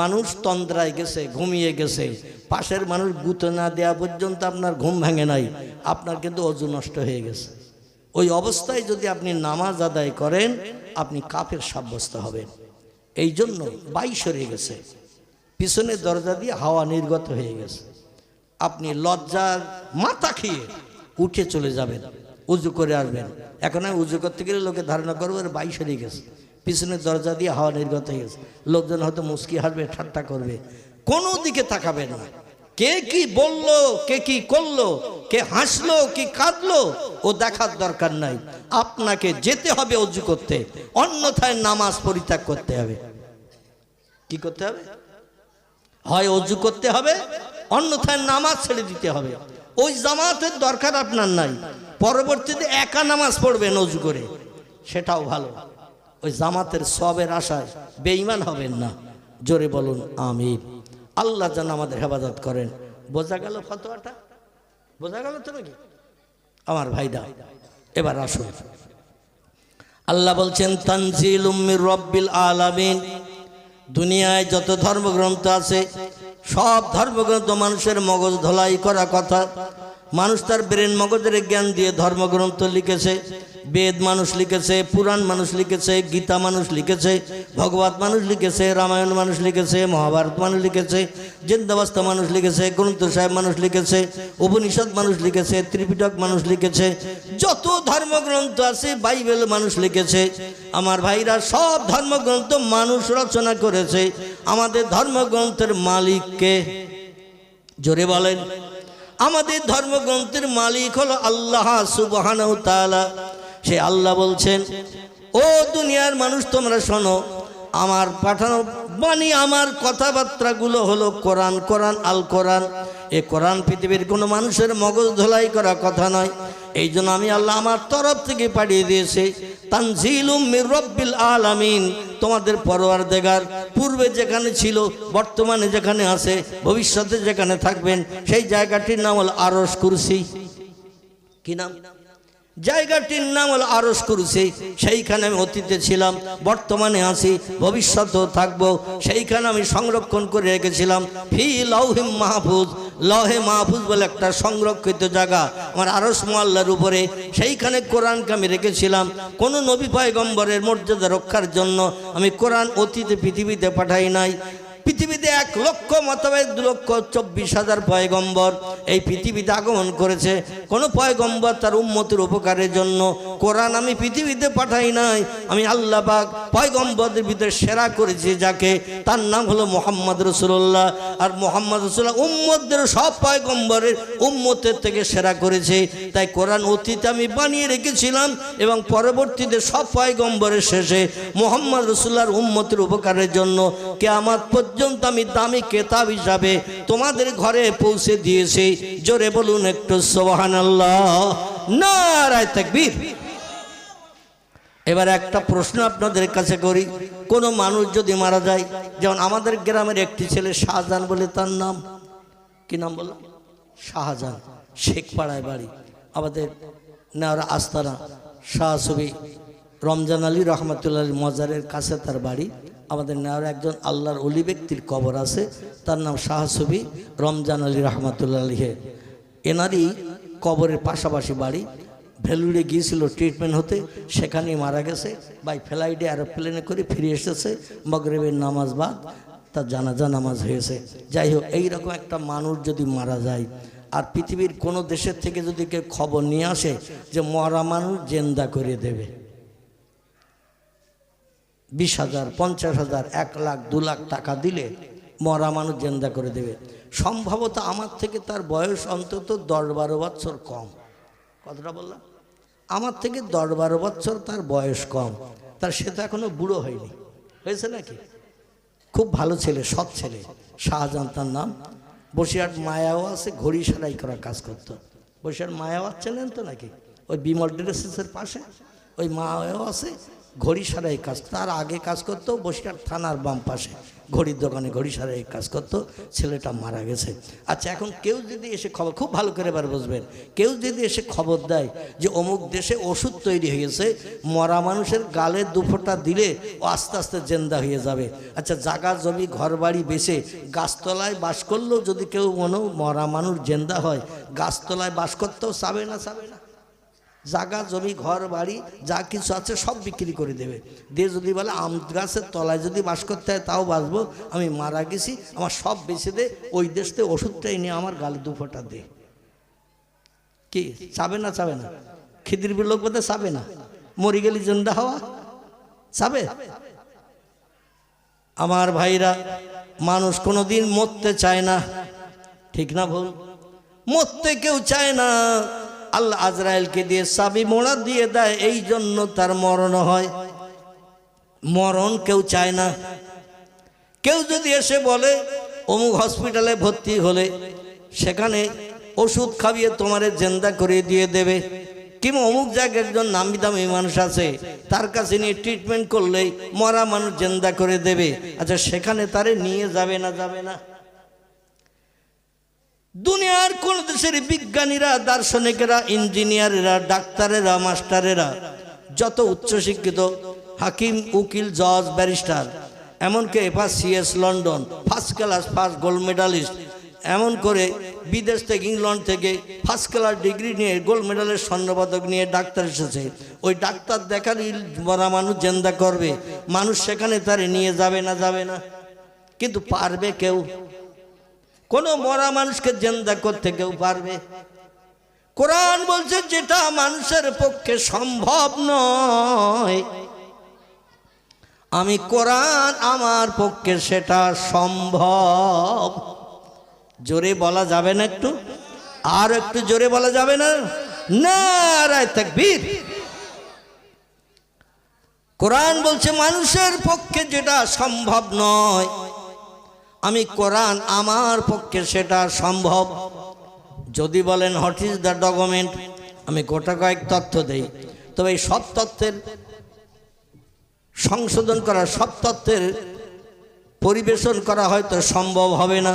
মানুষ তন্দ্রায় গেছে, ঘুমিয়ে গেছে, পাশের মানুষ গুঁতো না দেওয়া পর্যন্ত আপনার ঘুম ভাঙে নাই, আপনার কিন্তু অজু নষ্ট হয়ে গেছে। ওই অবস্থায় যদি আপনি নামাজ আদায় করেন, আপনি কাফের সাব্যস্ত হবেন। এই জন্য বাই সরে গেছে, পিছনের দরজা দিয়ে হাওয়া নির্গত হয়ে গেছে। আপনি লজ্জার মাথা খেয়ে উঠে চলে যাবেন, উজু করে আসবেন। এখন আমি উজু করতে গেলে লোকে ধারণা করবে বাই সরে গেছে, পিছনের দরজা দিয়ে হাওয়া নির্গত হয়ে গেছে। লোকজন হয়তো মুস্কি হাসবে, ঠাট্টা করবে, কোনো দিকে তাকাবেন না। কে কি বললো, কে কি করলো, কে হাসলো কি কাঁদলো, ও দেখার দরকার নাই। আপনাকে যেতে হবে অজু করতে, অন্যথায় নামাজ পরিত্যাগ করতে হবে। কি করতে হবে? হয় অজু করতে হবে, অন্যথায় নামাজ ছেড়ে দিতে হবে। ওই জামাতের দরকার আপনার নাই, পরবর্তীতে একা নামাজ পড়বেন অজু করে, সেটাও ভালো। ওই জামাতের সবের আশায় বেঈমান হবেন না। জোরে বলুন আমিন। আল্লাহ যেন আমাদের হেফাজত করেন। বোঝা গেল ফতোয়াটা? বোঝা গেল তো নাকি আমার ভাইরা? এবার আসুন, আল্লাহ বলছেন তানজিলুম মির রাব্বিল আলামিন। দুনিয়ায় যত ধর্মগ্রন্থ আছে সব ধর্মগ্রন্থ মানুষের মগজ ধোলাই করা কথা। মানুষ তার ব্রেন মগজের জ্ঞান দিয়ে ধর্মগ্রন্থ লিখেছে। বেদ মানুষ লিখেছে, পুরাণ মানুষ লিখেছে, গীতা মানুষ লিখেছে, ভগবত মানুষ লিখেছে, রামায়ণ মানুষ লিখেছে, মহাভারত মানুষ লিখেছে, জিন্দাবাস্তা মানুষ লিখেছে, গ্রন্থ সাহেব মানুষ লিখেছে, উপনিষদ মানুষ লিখেছে, ত্রিপিটক মানুষ লিখেছে, যত ধর্মগ্রন্থ আছে বাইবেল মানুষ লিখেছে। আমার ভাইরা, সব ধর্মগ্রন্থ মানুষ রচনা করেছে। আমাদের ধর্মগ্রন্থের মালিককে জোরে বলেন। আমাদের ধর্মগ্রন্থের মালিক হলো আল্লাহ সুবহানাহু ওয়া তাআলা। সে আল্লাহ বলছেন, ও দুনিয়ার মানুষ তোমরা শোনো, আমার পাঠানো বাণী, আমার কথাবার্তাগুলো হলো কোরআন। কোরআন আল কোরআন। এ কোরআন পৃথিবীর কোনো মানুষের মগজ ধোলাই করা কথা নয়। এই জন্য আমি আল্লাহ আমার তরফ থেকে পাঠিয়ে দিয়েছি তানজিলুম মির রাব্বিল আলামিন। তোমাদের পরওয়ারদিগার পূর্বে যেখানে ছিল, বর্তমানে যেখানে আছে, ভবিষ্যতে যেখানে থাকবেন, সেই জায়গাটির নাম হল আরশ কুরসি। কি নাম? জায়গাটির নাম হল আরশ কুরসি। সেইখানে আমি অতীতে ছিলাম, বর্তমানে আছি, ভবিষ্যতেও থাকবো। সেইখানে আমি সংরক্ষণ করে রেখেছিলাম ফি লাউহিম মাহফুজ। লহে মাহফুজ বলে একটা সংরক্ষিত জায়গা আমার আরশ মোয়াল্লার উপরে। সেইখানে কোরআনকে আমি রেখেছিলাম। কোনো নবী পয়গম্বরের মর্যাদা রক্ষার জন্য আমি কোরআন অতীতে পৃথিবীতে পাঠাই নাই। পৃথিবীতে 1 লক্ষ মোতাবেক 2,24,000 পয়গম্বর এই পৃথিবীতে আগমন করেছে। কোন পয়গম্বর তার উম্মতের উপকারের জন্য কোরআন আমি পৃথিবীতে পাঠাই নাই। আমি আল্লাহ পাক পয়গম্বরদের ভিতরে সেরা করেছি যাকে, তার নাম হলো মুহাম্মদ রাসূলুল্লাহ। আর মুহাম্মদ রাসূলুল্লাহ উম্মতদের সব পয়গম্বরের উম্মতের থেকে সেরা করেছে। তাই কোরআন অতীতে আমি বানিয়ে রেখেছিলাম এবং পরবর্তীতে সব পয়গম্বরের শেষে মুহাম্মদ রাসূলুল্লাহর উম্মতের উপকারের জন্য কিয়ামত পর্যন্ত আমি দামি কিতাব হিসাবে তোমাদের ঘরে পৌঁছে দিয়েছি। জোরে বলুন একটু সুবহানাল্লাহ। নারায়ে তাকবীর। এবার একটা প্রশ্ন আপনাদের কাছে করি, কোন মানুষ যদি মারা যায়, যেমন আমাদের গ্রামের একটি ছেলে শাহজাহান বলে তার নাম, কি নাম বললাম? শাহজাহান, শেখপাড়ায় বাড়ি, আমাদের নেওয়ার আস্তানা শাহ সুবি রমজান আলী রহমতুল্লাহ মজারের কাছে তার বাড়ি। আমাদের নেওয়ার একজন আল্লাহর অলি ব্যক্তির কবর আছে, তার নাম শাহ সুবি রমজান আলী রহমতুল্লাহ আলীহে। এনারই কবরের পাশাপাশি বাড়ি। ভেলুড়ে গিয়েছিল ট্রিটমেন্ট হতে, সেখানেই মারা গেছে। বাই ফ্লাইটে এরোপ্লেনে করে ফিরে এসেছে, মাগরিবের নামাজ বাদ তার জানাজা নামাজ হয়েছে। যাই হোক, এইরকম একটা মানুষ যদি মারা যায়, আর পৃথিবীর কোনো দেশের থেকে যদি কেউ খবর নিয়ে আসে যে মরা মানুষ জেন্দা করে দেবে, 20,000, 50,000, 1 লাখ 2 লাখ টাকা দিলে মরা মানুষ জেন্দা করে দেবে, সম্ভবত আমার থেকে তার বয়স অন্তত 10-12 বছর কম। কতটা বললাম? আমার থেকে 10-12 বছর তার বয়স কম। তার সে তো এখনো বুড়ো হয়নি, হয়েছে নাকি? খুব ভালো ছেলে, সৎ ছেলে, শাহজাহান তার নাম। বসিরহাট মায়াও আছে, ঘড়ি সেলাই করার কাজ করতো। বসিরহাট মায়াও চেনেন তো নাকি? ওই বিমল ড্রেসেসের পাশে ওই মায়াও আছে, ঘড়ি সারাই কাজ। তার আগে কাজ করতো বসিরহাট থানার বাম পাশে ঘড়ির দোকানে ঘড়ি সারাই কাজ করতো। ছেলেটা মারা গেছে। আচ্ছা, এখন কেউ যদি এসে খবর, খুব ভালো করে এবার বুঝবেন, কেউ যদি এসে খবর দেয় যে অমুক দেশে ওষুধ তৈরি হয়ে গেছে, মরা মানুষের গালে 2 ফোঁটা দিলে ও আস্তে আস্তে জেন্দা হয়ে যাবে। আচ্ছা, জায়গা জমি ঘর বাড়ি বেচে গাছতলায় বাস করলেও যদি কেউ মরা মানুষ জেন্দা হয়, গাছতলায় বাস করতেও চাবে না? চাবে না? জায়গা জমি ঘর বাড়ি যা কিছু আছে সব বিক্রি করে দেবে। দিয়ে যদি বলে আম গাছের তলায় যদি বাস করতে হয় তাও বাঁচবো, আমি মারা গেছি, আমার সব বেঁচে দে, ওই দেশ থেকে ওষুধটাই নিয়ে আমার গালে 2 ফোঁটা দে। কি চাবে না? চাবে না? খিদির লোক বোধহয় চাবে না? মরি গেলি জিন্দা হওয়া চাবে? আমার ভাইরা, মানুষ কোনোদিন মরতে চায় না, ঠিক না ভুল? মরতে কেউ চায় না। আল্লাহ আজরাইলকে দিয়ে চাবি মোড়া দিয়ে দেয়, এই জন্য তার মরণ হয়। মরণ কেউ চায় না। কেউ যদি এসে বলে অমুক হসপিটালে ভর্তি হলে সেখানে ওষুধ খাইয়ে তোমারে জেন্দা করে দিয়ে দেবে, কিংবা অমুক জায়গায় একজন নামি দামি মানুষ আছে, তার কাছে নিয়ে ট্রিটমেন্ট করলেই মরা মানুষ জেন্দা করে দেবে, আচ্ছা সেখানে তারে নিয়ে যাবে না? যাবে না? দুনিয়ার কোন দেশের বিজ্ঞানীরা, দার্শনিকেরা, ইঞ্জিনিয়ারেরা, ডাক্তারেরা, মাস্টারেরা, যত উচ্চশিক্ষিত হাকিম, উকিল, জজ, ব্যারিস্টার, এমনকি FRCS London first class, first gold medallist, এমন করে বিদেশ থেকে, ইংল্যান্ড থেকে ফার্স্ট ক্লাস ডিগ্রি নিয়ে গোল্ড মেডালের স্বর্ণপদক নিয়ে ডাক্তার এসেছে। ওই ডাক্তার দেখারই মরা মানুষ জেন্দা করবে, মানুষ সেখানে তারে নিয়ে যাবে না? যাবে না? কিন্তু পারবে কেউ? কোন মরা মানুষকে জিন্দা করতে কেউ পারবে? কোরআন বলছে যেটা মানুষের পক্ষে সম্ভব নয়, আমি কোরআন আমার পক্ষে সেটা সম্ভব। জোরে বলা যাবে না? একটু আর একটু জোরে বলা যাবে না? নারায়ে তাকবীর। কোরআন বলছে মানুষের পক্ষে যেটা সম্ভব নয়, আমি কোরআন আমার পক্ষে সেটা সম্ভব। যদি বলেন হোয়াট ইজ দ্য ডকুমেন্ট, আমি গোটা কয়েক তথ্য দেই, তবে এই সব তথ্যের সংশোধন করা, সব তথ্যের পরিবেশন করা হয়তো সম্ভব হবে না।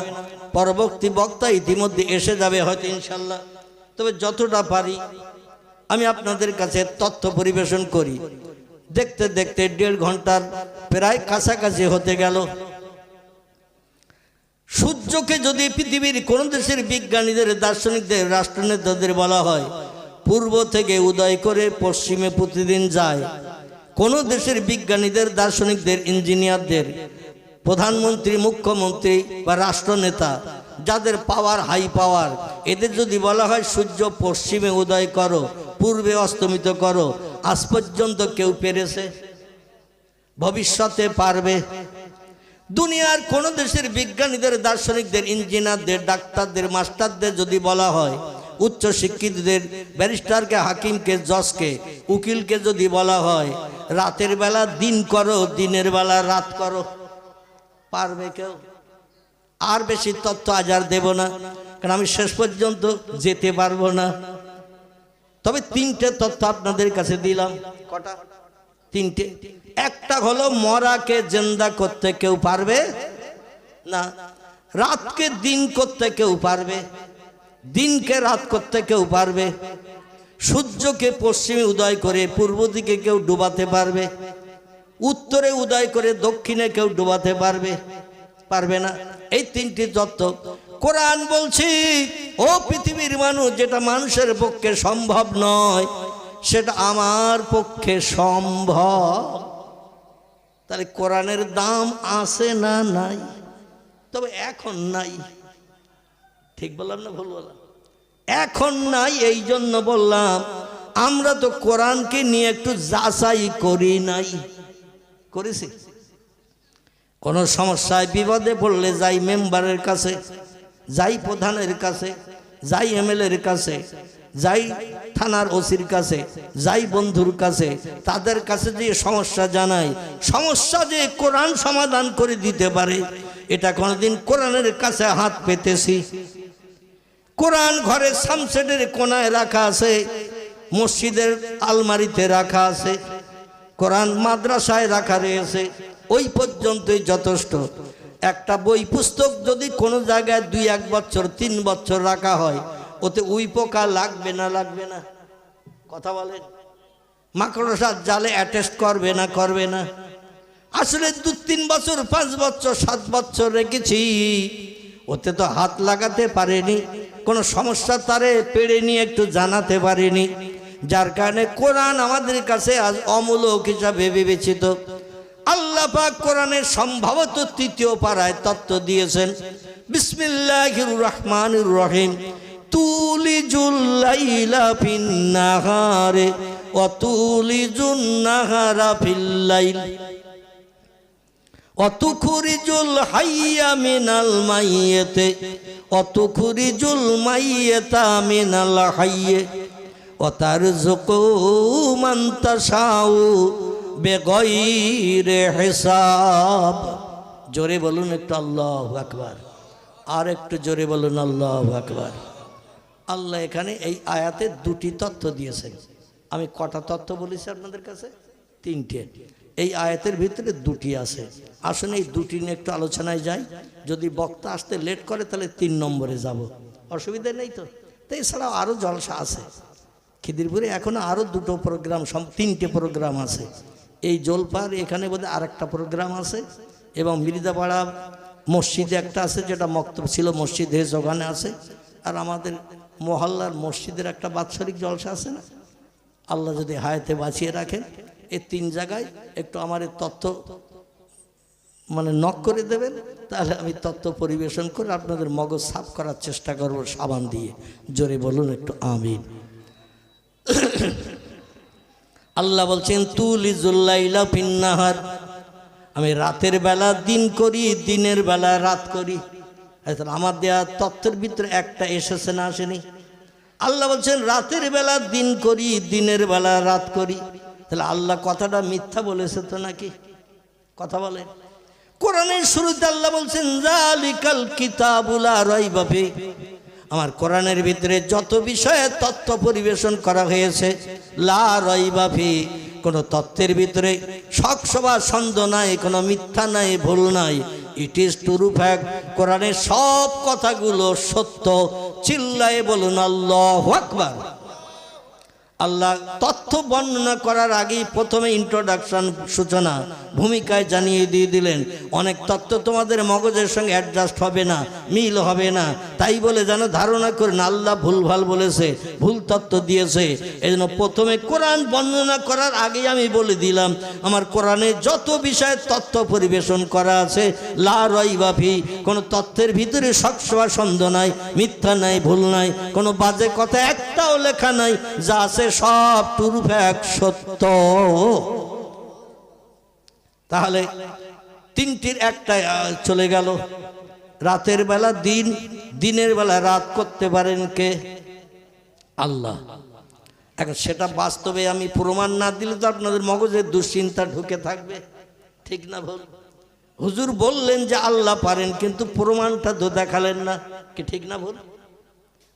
পরবর্তী বক্তা ইতিমধ্যে এসে যাবে হয়তো ইনশাল্লাহ। তবে যতটা পারি আমি আপনাদের কাছে তথ্য পরিবেশন করি। দেখতে দেখতে 1.5 ঘন্টার প্রায় কাছাকাছি হতে গেল। সূর্যকে যদি পৃথিবীর কোন দেশের বিজ্ঞানীদের, দার্শনিকদের, রাষ্ট্রনেতাদের বলা হয় পূর্ব থেকে উদয় করে পশ্চিমে প্রতিদিন যায়, কোন দেশের বিজ্ঞানীদের, দার্শনিকদের, ইঞ্জিনিয়ারদের, প্রধানমন্ত্রী, মুখ্যমন্ত্রী বা রাষ্ট্রনেতা যাদের পাওয়ার, হাই পাওয়ার, এদের যদি বলা হয় সূর্য পশ্চিমে উদয় করো, পূর্বে অস্তমিত করো, আজ পর্যন্ত কেউ পেরেছে? ভবিষ্যতে পারবে? দুনিয়ার কোন দেশের বিজ্ঞানীদের, দার্শনিকদের, ইঞ্জিনিয়ারদের, ডাক্তারদের, মাস্টারদের যদি বলা হয়, উচ্চ শিক্ষিতদের, ব্যারিস্টারকে, হাকিমকে, জজকে, উকিলকে যদি বলা হয় রাতের বেলা দিন করো, দিনের বেলা রাত করো, পারবে কেউ? আর বেশি তথ্য আজ আর দেব না, কারণ আমি শেষ পর্যন্ত যেতে পারবো না। তবে তিনটে তথ্য আপনাদের কাছে দিলাম। কটা? তিনটে। একটা হলো মরাকে জিন্দা করতে কেউ পারবে না, রাতকে দিন করতে কেউ পারবে, দিনকে রাত করতে কেউ পারবে, সূর্যকে পশ্চিমে উদয় করে পূর্ব দিকে কেউ ডুবাতে পারবে, উত্তরে উদয় করে দক্ষিণে কেউ ডুবাতে পারবে না। এই তিনটি তত্ত্ব কোরআন বলছি, ও পৃথিবীর মানুষ, যেটা মানুষের পক্ষে সম্ভব নয় সেটা আমার পক্ষে সম্ভব। তাহলে কোরআনের দাম আছে না নাই? তবে এখন নাই। ঠিক বললাম না ভুল বললাম? এখন নাই। এই জন্য বললাম আমরা তো কোরআনকে নিয়ে একটু যাচাই করি নাই। করেছি? কোন সমস্যায় বিপদে পড়লে যাই মেম্বারের কাছে, যাই প্রধানের কাছে, যাই এমএলএর কাছে, যাই থানার ওসির কাছে, যাই বন্ধুর কাছে, তাদের কাছে যে সমস্যা জানাই, সমস্যা যে কোরআন সমাধান করে দিতে পারে এটা কোনদিন কোরআনের কাছে হাত পেতেছি? কোরআন ঘরের সামসেটের কোনায় রাখা আছে, মসজিদের আলমারিতে রাখা আছে, কোরআন মাদ্রাসায় রাখা রয়েছে, ওই পর্যন্তই যথেষ্ট। একটা বই পুস্তক যদি কোনো জায়গায় 2-1 বছর 3 বছর রাখা হয়, ওতে উই পোকা লাগবে না? লাগবে না? কথা বলেন। মাকড়সার জালে অ্যাটাচ করবে না? করবে না? আসলে 2-3 বছর 5 বছর 7 বছর রেখেছি, ওতে তো হাত লাগাতে পারেনি, কোনো সমস্যা তারে পেড়ে নিয়ে একটু জানাতে পারেনি, যার কারণে কোরআন আমাদের কাছে আজ অমূলক হিসাবে বিবেচিত। আল্লাহ পাক কোরআনের সম্ভবত 3য় পারায় তত্ত্ব দিয়েছেন, বিসমিল্লাহির রহমানির রহিম, তুলিজুল লাইলা ফিন নাহারে ওয়া তুলিজুন নাহারা ফিল লাইল ওয়া তুখরিজুল হাইয়া মিনাল মাইয়িতি ওয়া তুখরিজুল মাইয়িতা মিনাল হাইয়্যি ওয়া তারযুকু মান তাশাউ বেগৈরে হিসাব। জোরে বলুন একটু আল্লাহু আকবার। আর একটু জোরে বলুন আল্লাহু আকবার। আল্লাহ এখানে এই আয়াতে 2টি তথ্য দিয়েছেন। আমি কটা তথ্য বলেছি আপনাদের কাছে? 3টে। এই আয়াতের ভিতরে 2টি আছে। আসুন এই 2টি নিয়ে একটু আলোচনায় যাই। যদি বক্তা আসতে লেট করে তাহলে 3 নম্বরে যাব, অসুবিধা নেই তো? তো এছাড়াও আরও জলসা আছে খিদিরপুরে, এখনো আরও 2টো প্রোগ্রাম, 3টে প্রোগ্রাম আছে। এই জলপার এখানে বোধহয় আরেকটা প্রোগ্রাম আছে, এবং মির্জাপাড়া মসজিদে একটা আছে যেটা মক্তব ছিল, মসজিদ হেজ ওখানে আছে, আর আমাদের মহল্লার মসজিদের একটা বাৎসরিক জলসা আছে না। আল্লাহ যদি হায়াতে বাঁচিয়ে রাখেন, এই 3 জায়গায় একটু আমার তথ্য নক করে দেবেন, তাহলে আমি তথ্য পরিবেশন করে আপনাদের মগজ সাফ করার চেষ্টা করব সাবান দিয়ে। জোরে বলুন একটু আমিন। আল্লাহ বলছেন তুলিজুল লাইলা ফিন নাহার, আমি রাতের বেলা দিন করি, দিনের বেলা রাত করি। আমার দেয়া তত্ত্বের ভিতরে একটা এসেছে না আসেনি? আল্লাহ বলছেন রাতের বেলা দিন করি, দিনের বেলা রাত করি। তাহলে আল্লাহ কথাটা মিথ্যা বলেছে তো নাকি? কথা বলেন। কোরআনের শুরুতে আল্লাহ বলছেন যালিকাল কিতাবু লা রাইবা ফি, আমার কোরআনের ভিতরে যত বিষয়ে তথ্য পরিবেশন করা হয়েছে, লা রাইবা ফি, কোনো তথ্যের ভিতরে শক-শবা সন্দেহ নাই, কোনো মিথ্যা নাই, ভুল নাই। It is true fact. কোরআনের সব কথাগুলো সত্য। চিল্লায়ে বলুন আল্লাহু আকবার। আল্লাহ তথ্য বর্ণনা করার আগেই প্রথমে ইন্ট্রোডাকশন, সূচনা ভূমিকায় জানিয়ে দিয়ে দিলেন অনেক তথ্য তোমাদের মগজের সঙ্গে অ্যাডজাস্ট হবে না, মিল হবে না, তাই বলে যেন ধারণা করেন আল্লাহ ভুলভাল বলেছে, ভুল তথ্য দিয়েছে। এই জন্য প্রথমে কোরআন বর্ণনা করার আগেই আমি বলে দিলাম আমার কোরআনে যত বিষয়ে তথ্য পরিবেশন করা আছে, লা রাইবা ফি, কোনো তথ্যের ভিতরে শক-শবা সন্দেহ নাই, মিথ্যা নাই, ভুল নাই, কোনো বাজে কথা একটাও লেখা নাই, যা আছে সব ট্রু ফ্যাক্ট, সত্য। তাহলে 3টির একটা চলে গেল। রাতের বেলা দিন, দিনের বেলা রাত করতে পারেন কে? আল্লাহ। এখন সেটা বাস্তবে আমি প্রমাণ না দিলে তো আপনাদের মগজে দুশ্চিন্তা ঢুকে থাকবে, ঠিক না ভুল? হুজুর বললেন যে আল্লাহ পারেন, কিন্তু প্রমাণটা তো দেখালেন না, কি ঠিক না ভুল?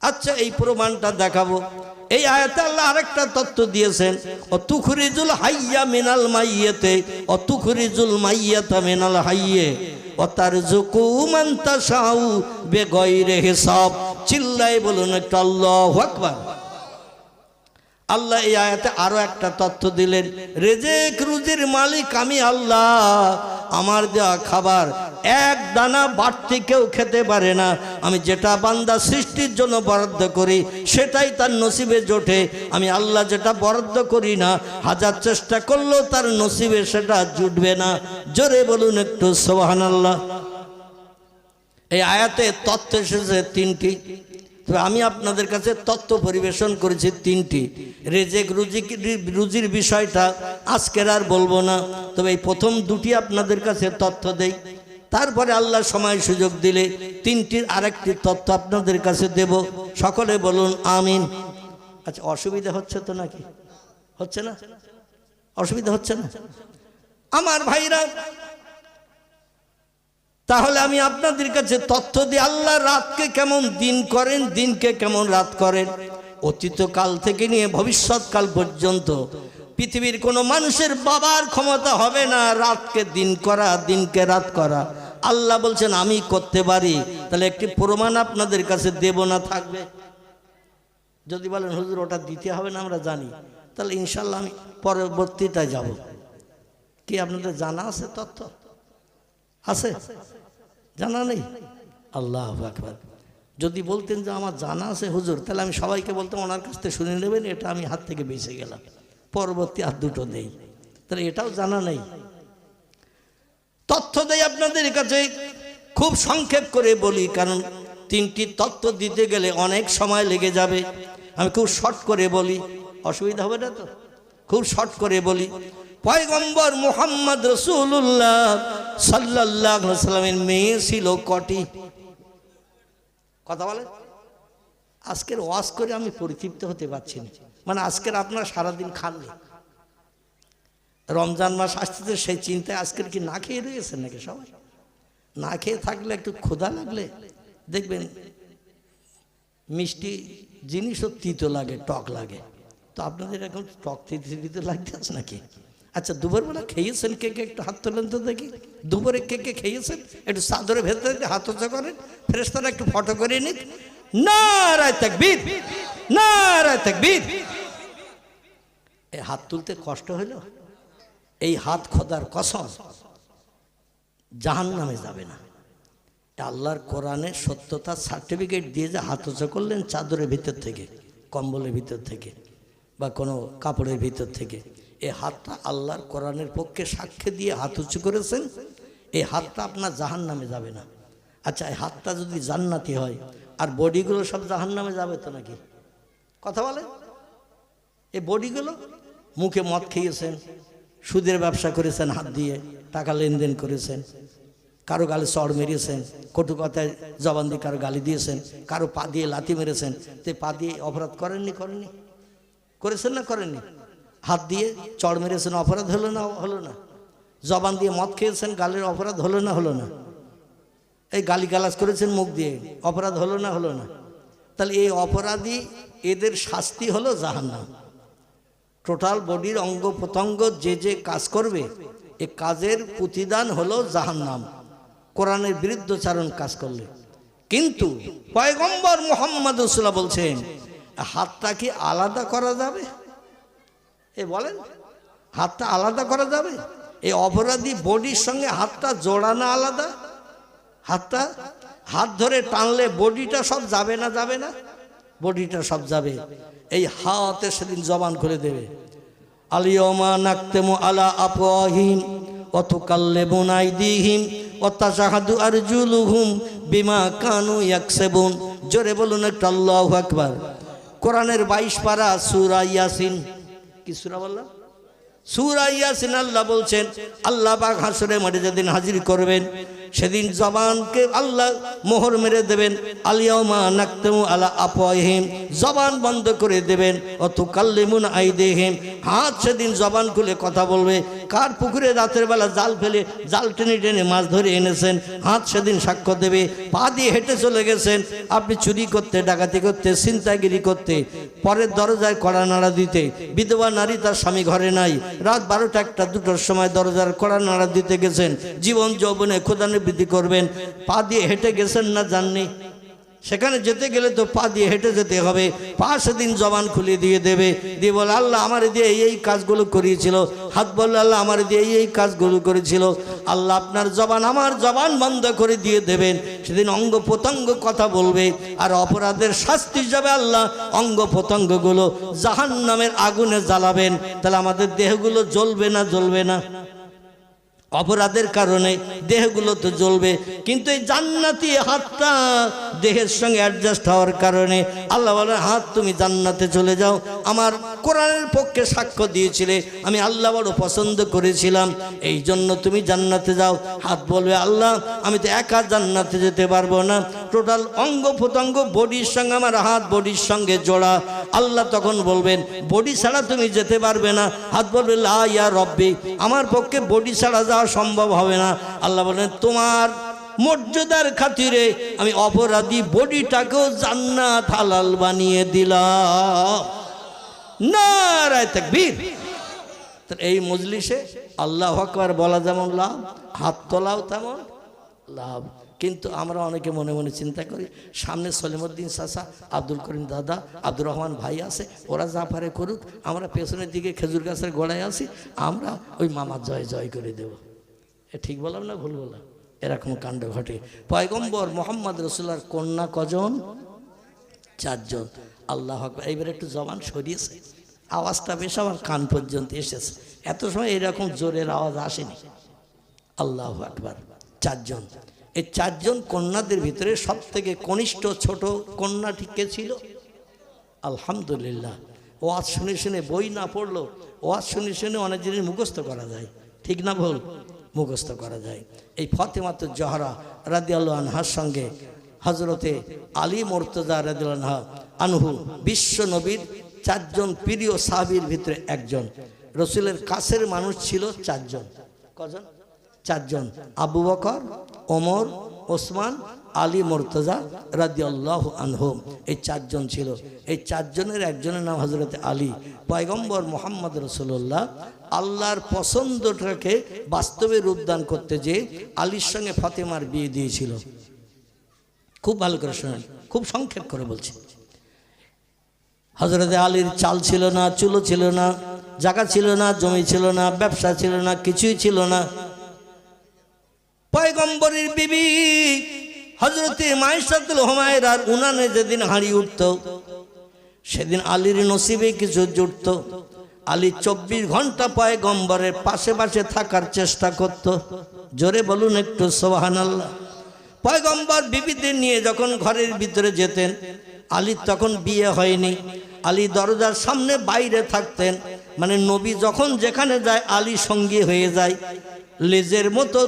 আচ্ছা এই প্রমাণটা দেখাবো। এই আয়াতে আল্লাহ আরেকটা তত্ত্ব দিয়েছেন, অতুখরিজুল হাইয়া মিনাল মাইয়াতে অতুখরিজুল মাইয়াতা মিনাল হাইয়ে ওয়াতারযুকু মান তাশাউ বিগাইরি হিসাব। চিল্লায়ে বলুন একটু আল্লাহু আকবার। আল্লাহ এই আয়াতে আরো একটা তথ্য দিলেন, রিজিক রুজির মালিক আমি আল্লাহ, আমার দেওয়া খাবার এক দানা বাড়তি কেউ খেতে পারে না। আমি যেটা বান্দা সৃষ্টির জন্য বরাদ্দ করি সেটাই তার নসিবে জোটে। আমি আল্লাহ যেটা বরাদ্দ করি না, হাজার চেষ্টা করলেও তার নসিবে সেটা জুটবে না। জোরে বলুন একটু সুবহানাল্লাহ। এই আয়াতে তথ্য এসেছে তিনটি, তবে আমি আপনাদের কাছে তথ্য পরিবেশন করেছি তিনটি। রিজিক রুজির বিষয়টা আজকের আর বলবো না, তবে এই প্রথম দুটি আপনাদের কাছে তথ্য দেই, তারপরে আল্লাহ সময় সুযোগ দিলে তিনটির আরেকটি তথ্য আপনাদের কাছে দেব। সকলে বলুন আমিন। আচ্ছা, অসুবিধা হচ্ছে তো নাকি? হচ্ছে না? অসুবিধা হচ্ছে না আমার ভাইরা? তাহলে আমি আপনাদের কাছে তথ্য দিই, আল্লাহ রাতকে কেমন দিন করেন, দিনকে কেমন রাত করেন। অতীতকাল থেকে নিয়ে ভবিষ্যৎকাল পর্যন্ত পৃথিবীর কোনো মানুষের বাবার ক্ষমতা হবে না রাতকে দিন করা, দিনকে রাত করা। আল্লাহ বলছেন আমি করতে পারি। তাহলে একটি প্রমাণ আপনাদের কাছে দেব না থাকবে? যদি বলেন হুজুর ওটা দিতে হবে না, আমরা জানি, তাহলে ইনশাল্লাহ আমি পরবর্তীটায় যাব। কি আপনাদের জানা আছে তথ্য? আছে? জানা নেই? আল্লাহু আকবার। যদি বলতেন যে আমার জানা আছে হুজুর, তাহলে আমি সবাইকে বলতাম ওনার কাছ থেকে শুনে নেবেন, এটা আমি হাত থেকে বেঁচে গেলাম, পরবর্তী আর দুটো দেই। তাহলে এটাও জানা নেই। তথ্য দেই আপনাদের কাছে, খুব সংক্ষেপ করে বলি, কারণ তিনটি তথ্য দিতে গেলে অনেক সময় লেগে যাবে। আমি খুব শর্ট করে বলি, অসুবিধা হবে না তো? খুব শর্ট করে বলি। পয়গম্বর মুহাম্মদ রাসূলুল্লাহ সাল্লাল্লাহু আলাইহি ওয়াসাল্লামের মেয়ে ছিল কটি? কথা বলে। আজকের ওয়াজ করে আমি পরিতৃপ্ত হতে পারছি না। মানে আজকের আপনারা সারাদিন খাননি, রমজান মাস আসতেছে সেই চিন্তায় আজকের কি না খেয়ে রয়েছেন নাকি সবাই? না খেয়ে থাকলে একটু ক্ষুধা লাগলে দেখবেন মিষ্টি জিনিসও তিতো লাগে, টক লাগে। তো আপনাদের এখন টক তিতো লাগতেছে নাকি? আচ্ছা, দুপুরবেলা খেয়েছেন কে কে? একটু হাত তোলেন তো দেখি। দুপুরে কে কে খেয়েছেন? একটু চাদরের ভেতরে হাত উঁচা করেন, ফেরেশতারা একটু ফটো করে নিক। নারায়ে তাকবীর, নারায়ে তাকবীর। এই হাত তুলতে কষ্ট হলো? এই হাত খোদার কসম জাহান্নামে যাবে না। আল্লাহর কোরআনে সত্যতার সার্টিফিকেট দিয়ে যে হাত উঁচা করলেন চাদরের ভিতর থেকে, কম্বলের ভিতর থেকে বা কোনো কাপড়ের ভিতর থেকে, এই হাতটা আল্লাহর কোরআনের পক্ষে সাক্ষ্য দিয়ে হাত উঁচু করেছেন, এই হাতটা আপনার জাহান্নামে যাবে না। আচ্ছা, এই হাতটা যদি জান্নাতি হয় আর বডিগুলো সব জাহান্নামে যাবে তো নাকি? কথা বলে। এই বডিগুলো মুখে মদ খেয়েছেন, সুদের ব্যবসা করেছেন, হাত দিয়ে টাকা লেনদেন করেছেন, কারো গালে চড় মেরেছেন, কটু কথায় জবান দিয়ে কারো গালি দিয়েছেন, কারো পা দিয়ে লাথি মেরেছেন। তো পা দিয়ে অপরাধ করেননি? করেননি? করেছেন না করেননি? হাত দিয়ে চড় মেরেছেন, অপরাধ হলো না? হলো না? জবান দিয়ে মদ খেয়েছেন, গালের অপরাধ হলো না? হলো না? এই গালিগালাজ করেছেন মুখ দিয়ে, অপরাধ হলো না? হলো না? তাহলে এই অপরাধী এদের শাস্তি হলো জাহান্নাম। টোটাল বডির অঙ্গ প্রত্যঙ্গ যে যে কাজ করবে এ কাজের প্রতিদান হলো জাহান্নাম, কোরআনের বিরুদ্ধচারণ কাজ করলে। কিন্তু পয়গম্বর মুহাম্মদ রাসূলুল্লাহ বলছেন হাতটা কি আলাদা করা যাবে? এ বলেন, হাতটা আলাদা করা যাবে? এই অপরাধী বডির সঙ্গে হাতটা জোড়ানো আলাদা। হাতটা হাত ধরে টানলে বডিটা সব যাবে না? যাবে না? বডিটা সব যাবে। এই হাতে সেদিন জবান খুলে দেবে, আলিয়মা নাকতেমু আলা আফওয়াহিম ওয়া তুকাল্লিমুনা আইদিহিম ওয়া তাশহাদু আরজুলুহুম বিমা কানু ইয়াকসিবুন। জোরে বলুন একটু আল্লাহু আকবার। কোরআনের 22 পারা সূরা ইয়াসিন। কি সূরা বললাম? সূরা ইয়াসিন। আল্লাহ বলছেন আল্লাহ পাক হাসরের মাঠে যেদিন হাজির করবেন সেদিন জবানকে আল্লাহ মোহর মেরে দেবেন, আলিয়াউমা নাকতামু আলা আফওয়াহিম, জবান বন্ধ করে দেবেন, ওয়া তুকাল্লিমুনা আইদিহিম, হাত সেদিন জবান খুলে কথা বলবে, কার পুকুরে রাতের বেলা জাল ফেলে জাল টেনে টেনে মাছ ধরে এনেছেন, হাত সেদিন সাক্ষ্য দেবে। পা দিয়ে হেঁটে চলে গেছেন আপনি চুরি করতে, ডাকাতি করতে, ছিনতাইগিরি করতে, পরের দরজায় কড়া নাড়া দিতে। বিধবা নারী, তার স্বামী ঘরে নাই, রাত 12টা 1টা 2টোর সময় দরজার কড়া নাড়া দিতে গেছেন। জীবন যৌবনে ক্ষুধানিবৃত্তি করবেন, পা দিয়ে হেঁটে গেছেন না যাননি? সেখানে যেতে গেলে তো পা দিয়ে হেঁটে যেতে হবে। পা সেদিন জবান খুলে দিয়ে দেবে, দিয়ে বলে আল্লাহ আমার দিয়ে এই কাজগুলো করিয়েছিল। হাত বললে আল্লাহ আমার দিয়ে এই কাজগুলো করেছিল। আল্লাহ আপনার জবান আমার জবান বন্ধ করে দিয়ে দেবেন। সেদিন অঙ্গ প্রত্যঙ্গ কথা বলবে, আর অপরাধের শাস্তি হিসাবে আল্লাহ অঙ্গ প্রত্যঙ্গগুলো জাহান্নামের আগুনে জ্বালাবেন। তাহলে আমাদের দেহগুলো জ্বলবে না জ্বলবে না? অপরাধের কারণে দেহগুলো তো জ্বলবে, কিন্তু এই জান্নাতি হাতটা দেহের সঙ্গে অ্যাডজাস্ট হওয়ার কারণে আল্লাহ বলে হাত তুমি জান্নাতে চলে যাও। আমার কোরআনের পক্ষে সাক্ষ্য দিয়েছিলে, আমি আল্লাহ বড় পছন্দ করেছিলাম, এই জন্য তুমি জান্নাতে যাও। হাত বলবে আল্লাহ আমি তো একা জান্নাতে যেতে পারবো না, টোটাল অঙ্গ প্রত্যঙ্গ বডির সঙ্গে আমার হাত বডির সঙ্গে জোড়া। আল্লাহ তখন বলবেন বডি ছাড়া তুমি যেতে পারবে না। হাত বলবে লা ইয়া রব্বি, আমার পক্ষে বডি ছাড়া যাওয়া সম্ভব হবে না। আল্লাহ বলেন তোমার মর্যাদার খাতিরে আমি অপরাধী বডিটাকেও জান্নাত হালাল বানিয়ে দিলাম। নারায়ে তাকবীর। এই মজলিসে আল্লাহু আকবার বলা যেমন লাভ, হাত তোলাও তেমন লাভ। কিন্তু আমরা অনেকে মনে মনে চিন্তা করি সামনে সলিমউদ্দিন চাচা, আব্দুল করিম দাদা, আব্দুর রহমান ভাই আছে, ওরা যা পারে করুক, আমরা পেছনের দিকে খেজুর গাছের গোড়ায় আছি, আমরা ওই মামা জয় জয় করে দেব। এ ঠিক বললাম না ভুল বললাম? এরকম কাণ্ড ঘটে। পয়গম্বর মোহাম্মদ রসুল্লাহর কন্যা কজন? 4 জন। আল্লাহ আকবার। এইবার একটু জবান সরিয়েছে, আওয়াজটা বেশ আমার কান পর্যন্ত এসেছে। এত সময় এরকম জোরের আওয়াজ আসেনি। আল্লাহ আকবার। 4 জন। এই 4 জন কন্যাদের ভিতরে সব থেকে কনিষ্ঠ ছোট কন্যাটি কে ছিল? আলহামদুলিল্লাহ। ওয়াজ শুনে শুনে, বই না পড়লো, ওয়াজ শুনে শুনে অনেক জিনিস মুখস্থ করা যায়, ঠিক না ভুল? মুখস্থ করা যায়। এই ফাতেমাতুজ জহরা রাদিয়াল্লাহু আনহার সঙ্গে হযরতে আলী মুর্তজা রাদিয়াল্লাহু আনহু বিশ্ব নবীর 4 জন প্রিয় সাহাবীর ভিতরে একজন। রসুলের কাছের মানুষ ছিল 4 জন। কজন? 4 জন। আবু বকর, ওমর, ওসমান, আলী মুর্তজা রাদিয়াল্লাহু আনহু, এই 4 জন ছিল। এই 4 জনের একজনের নাম হযরতে আলী। পয়গম্বর মোহাম্মদ রাসূলুল্লাহ আল্লাহর পছন্দটাকে বাস্তবে রূপদান করতে যে আলীর সঙ্গে ফাতেমার বিয়ে দিয়েছিল। খুব ভালো করে শুনেন, খুব সংক্ষেপ করে বলছি। হযরতে আলীর চাল ছিল না, চুলো ছিল না, জায়গা ছিল না, জমি ছিল না, ব্যবসা ছিল না, কিছুই ছিল না। পয়গম্বরের বিবি হযরতে মাইশাতুল হুমায়রার উনানে যেদিন হাঁড়ি উঠত, সেদিন আলীর নসিবে কিছু জুটত। আলী 24 ঘন্টা পয়গম্বরের পাশে পাশে থাকার চেষ্টা করত। জোরে বলুন একটু সুবহানাল্লাহ। পয়গম্বর বিবিদের নিয়ে যখন ঘরের ভিতরে যেতেন, আলীর তখন বিয়ে হয়নি, আলী দরজার সামনে বাইরে থাকতেন। মানে নবী যখন যেখানে যায় আলী সঙ্গী হয়ে যায়, লেজের মতো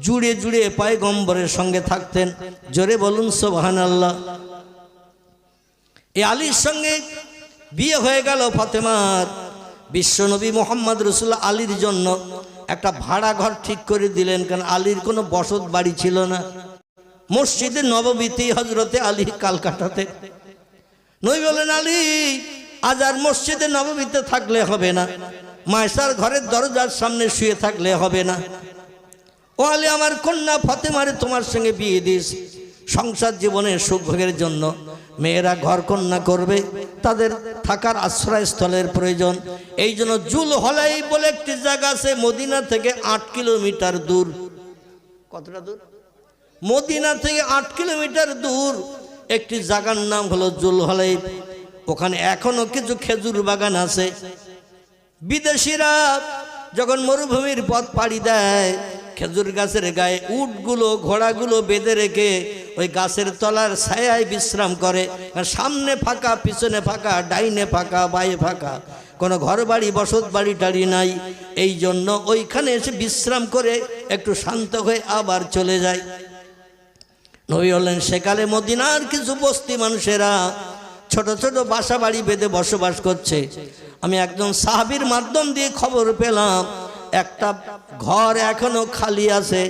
জুড়ে জুড়ে পয়গম্বরের সঙ্গে থাকতেন। জোরে বলুন সুবহানাল্লাহ। এই আলীর সঙ্গে বিয়ে হয়ে গেল ফাতেমার। বিশ্বনবী মোহাম্মদ রাসূলুল্লাহ আলীর জন্য একটা ভাড়া ঘর ঠিক করে দিলেন, কারণ আলীর কোনো বসত বাড়ি ছিল না। মসজিদে নববীতেই হযরতে আলী কাল কাটাতে। নবী বলেন আলী আজ আর মসজিদে নববীতে থাকলে হবে না, মায়েশার ঘরের দরজার সামনে শুয়ে থাকলে হবে না। ও আলী আমার কন্যা ফাতেমারে তোমার সঙ্গে বিয়ে দিয়েছি, সংসার জীবনের সুখ ভোগের জন্য মেয়েরা ঘর কন্যা করবে, তাদের থাকার আশ্রয়স্থলের প্রয়োজন। এই জন্য জুল হলাই বলে একটি জায়গা আছে মদিনা থেকে 8 কিলোমিটার দূর। কতটা দূর? মদিনা থেকে 8 কিলোমিটার দূর একটি জায়গার নাম হলো জুল হলাই। ওখানে এখনো কিছু খেজুর বাগান আছে। বিদেশিরা যখন মরুভূমির পথ পাড়ি দেয়, খেজুর গাছের গায়ে উটগুলো ঘোড়াগুলো বেঁধে রেখে ওই গাছের তলার ছায়ায় বিশ্রাম করে। সামনে ফাঁকা, পিছনে ফাঁকা, ডাইনে ফাঁকা, বাঁয়ে ফাঁকা, কোনো ঘর বাড়ি বসত বাড়ি টাড়ি নাই। এই জন্য ওইখানে এসে বিশ্রাম করে একটু শান্ত হয়ে আবার চলে যায়। নবী বললেন সেকালে মদিনার কিছু বস্তি মানুষেরা ছোট ছোট বাসা বাড়ি বেঁধে বসবাস করছে। আমি একজন সাহাবীর মাধ্যম দিয়ে খবর পেলাম একটা ঘর এখনো খালি আছে,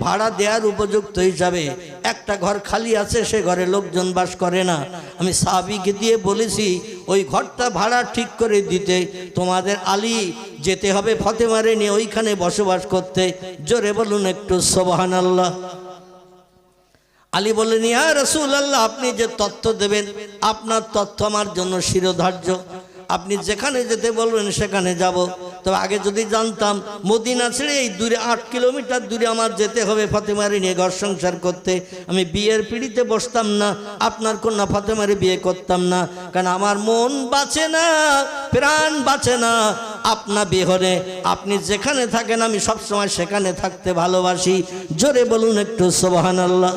ভাড়া দেওয়ার উপযুক্ত হিসাবে একটা ঘর খালি আছে, সে ঘরে লোকজন বাস করে না। আমি সাহাবীকে দিয়ে বলেছি ওই ঘরটা ভাড়া ঠিক করে দিতে। তোমাদের আলী যেতে হবে ফতেমারে নিয়ে ওইখানে বসবাস করতে। জোরে বলুন একটু সুবহানাল্লাহ। আলী বললেন, ইয়া রাসূলুল্লাহ, আপনি যে তথ্য দেবেন আপনার তথ্য আমার জন্য শিরোধার্য। আপনি যেখানে যেতে বলবেন সেখানে যাব। তবে আগে যদি জানতাম মদিনা ছেড়ে এই দূরে 8 কিলোমিটার দূরে আমার যেতে হবে ফতেমারে নিয়ে ঘর সংসার করতে, আমি বিয়ের পিড়িতে বসতাম না, আপনার কন্যা ফতেমারে বিয়ে করতাম না। কারণ আমার মন বাঁচে না, প্রাণ বাঁচে না আপনার বিহরে। আপনি যেখানে থাকেন আমি সবসময় সেখানে থাকতে ভালোবাসি। জোরে বলুন একটু সুবহানাল্লাহ।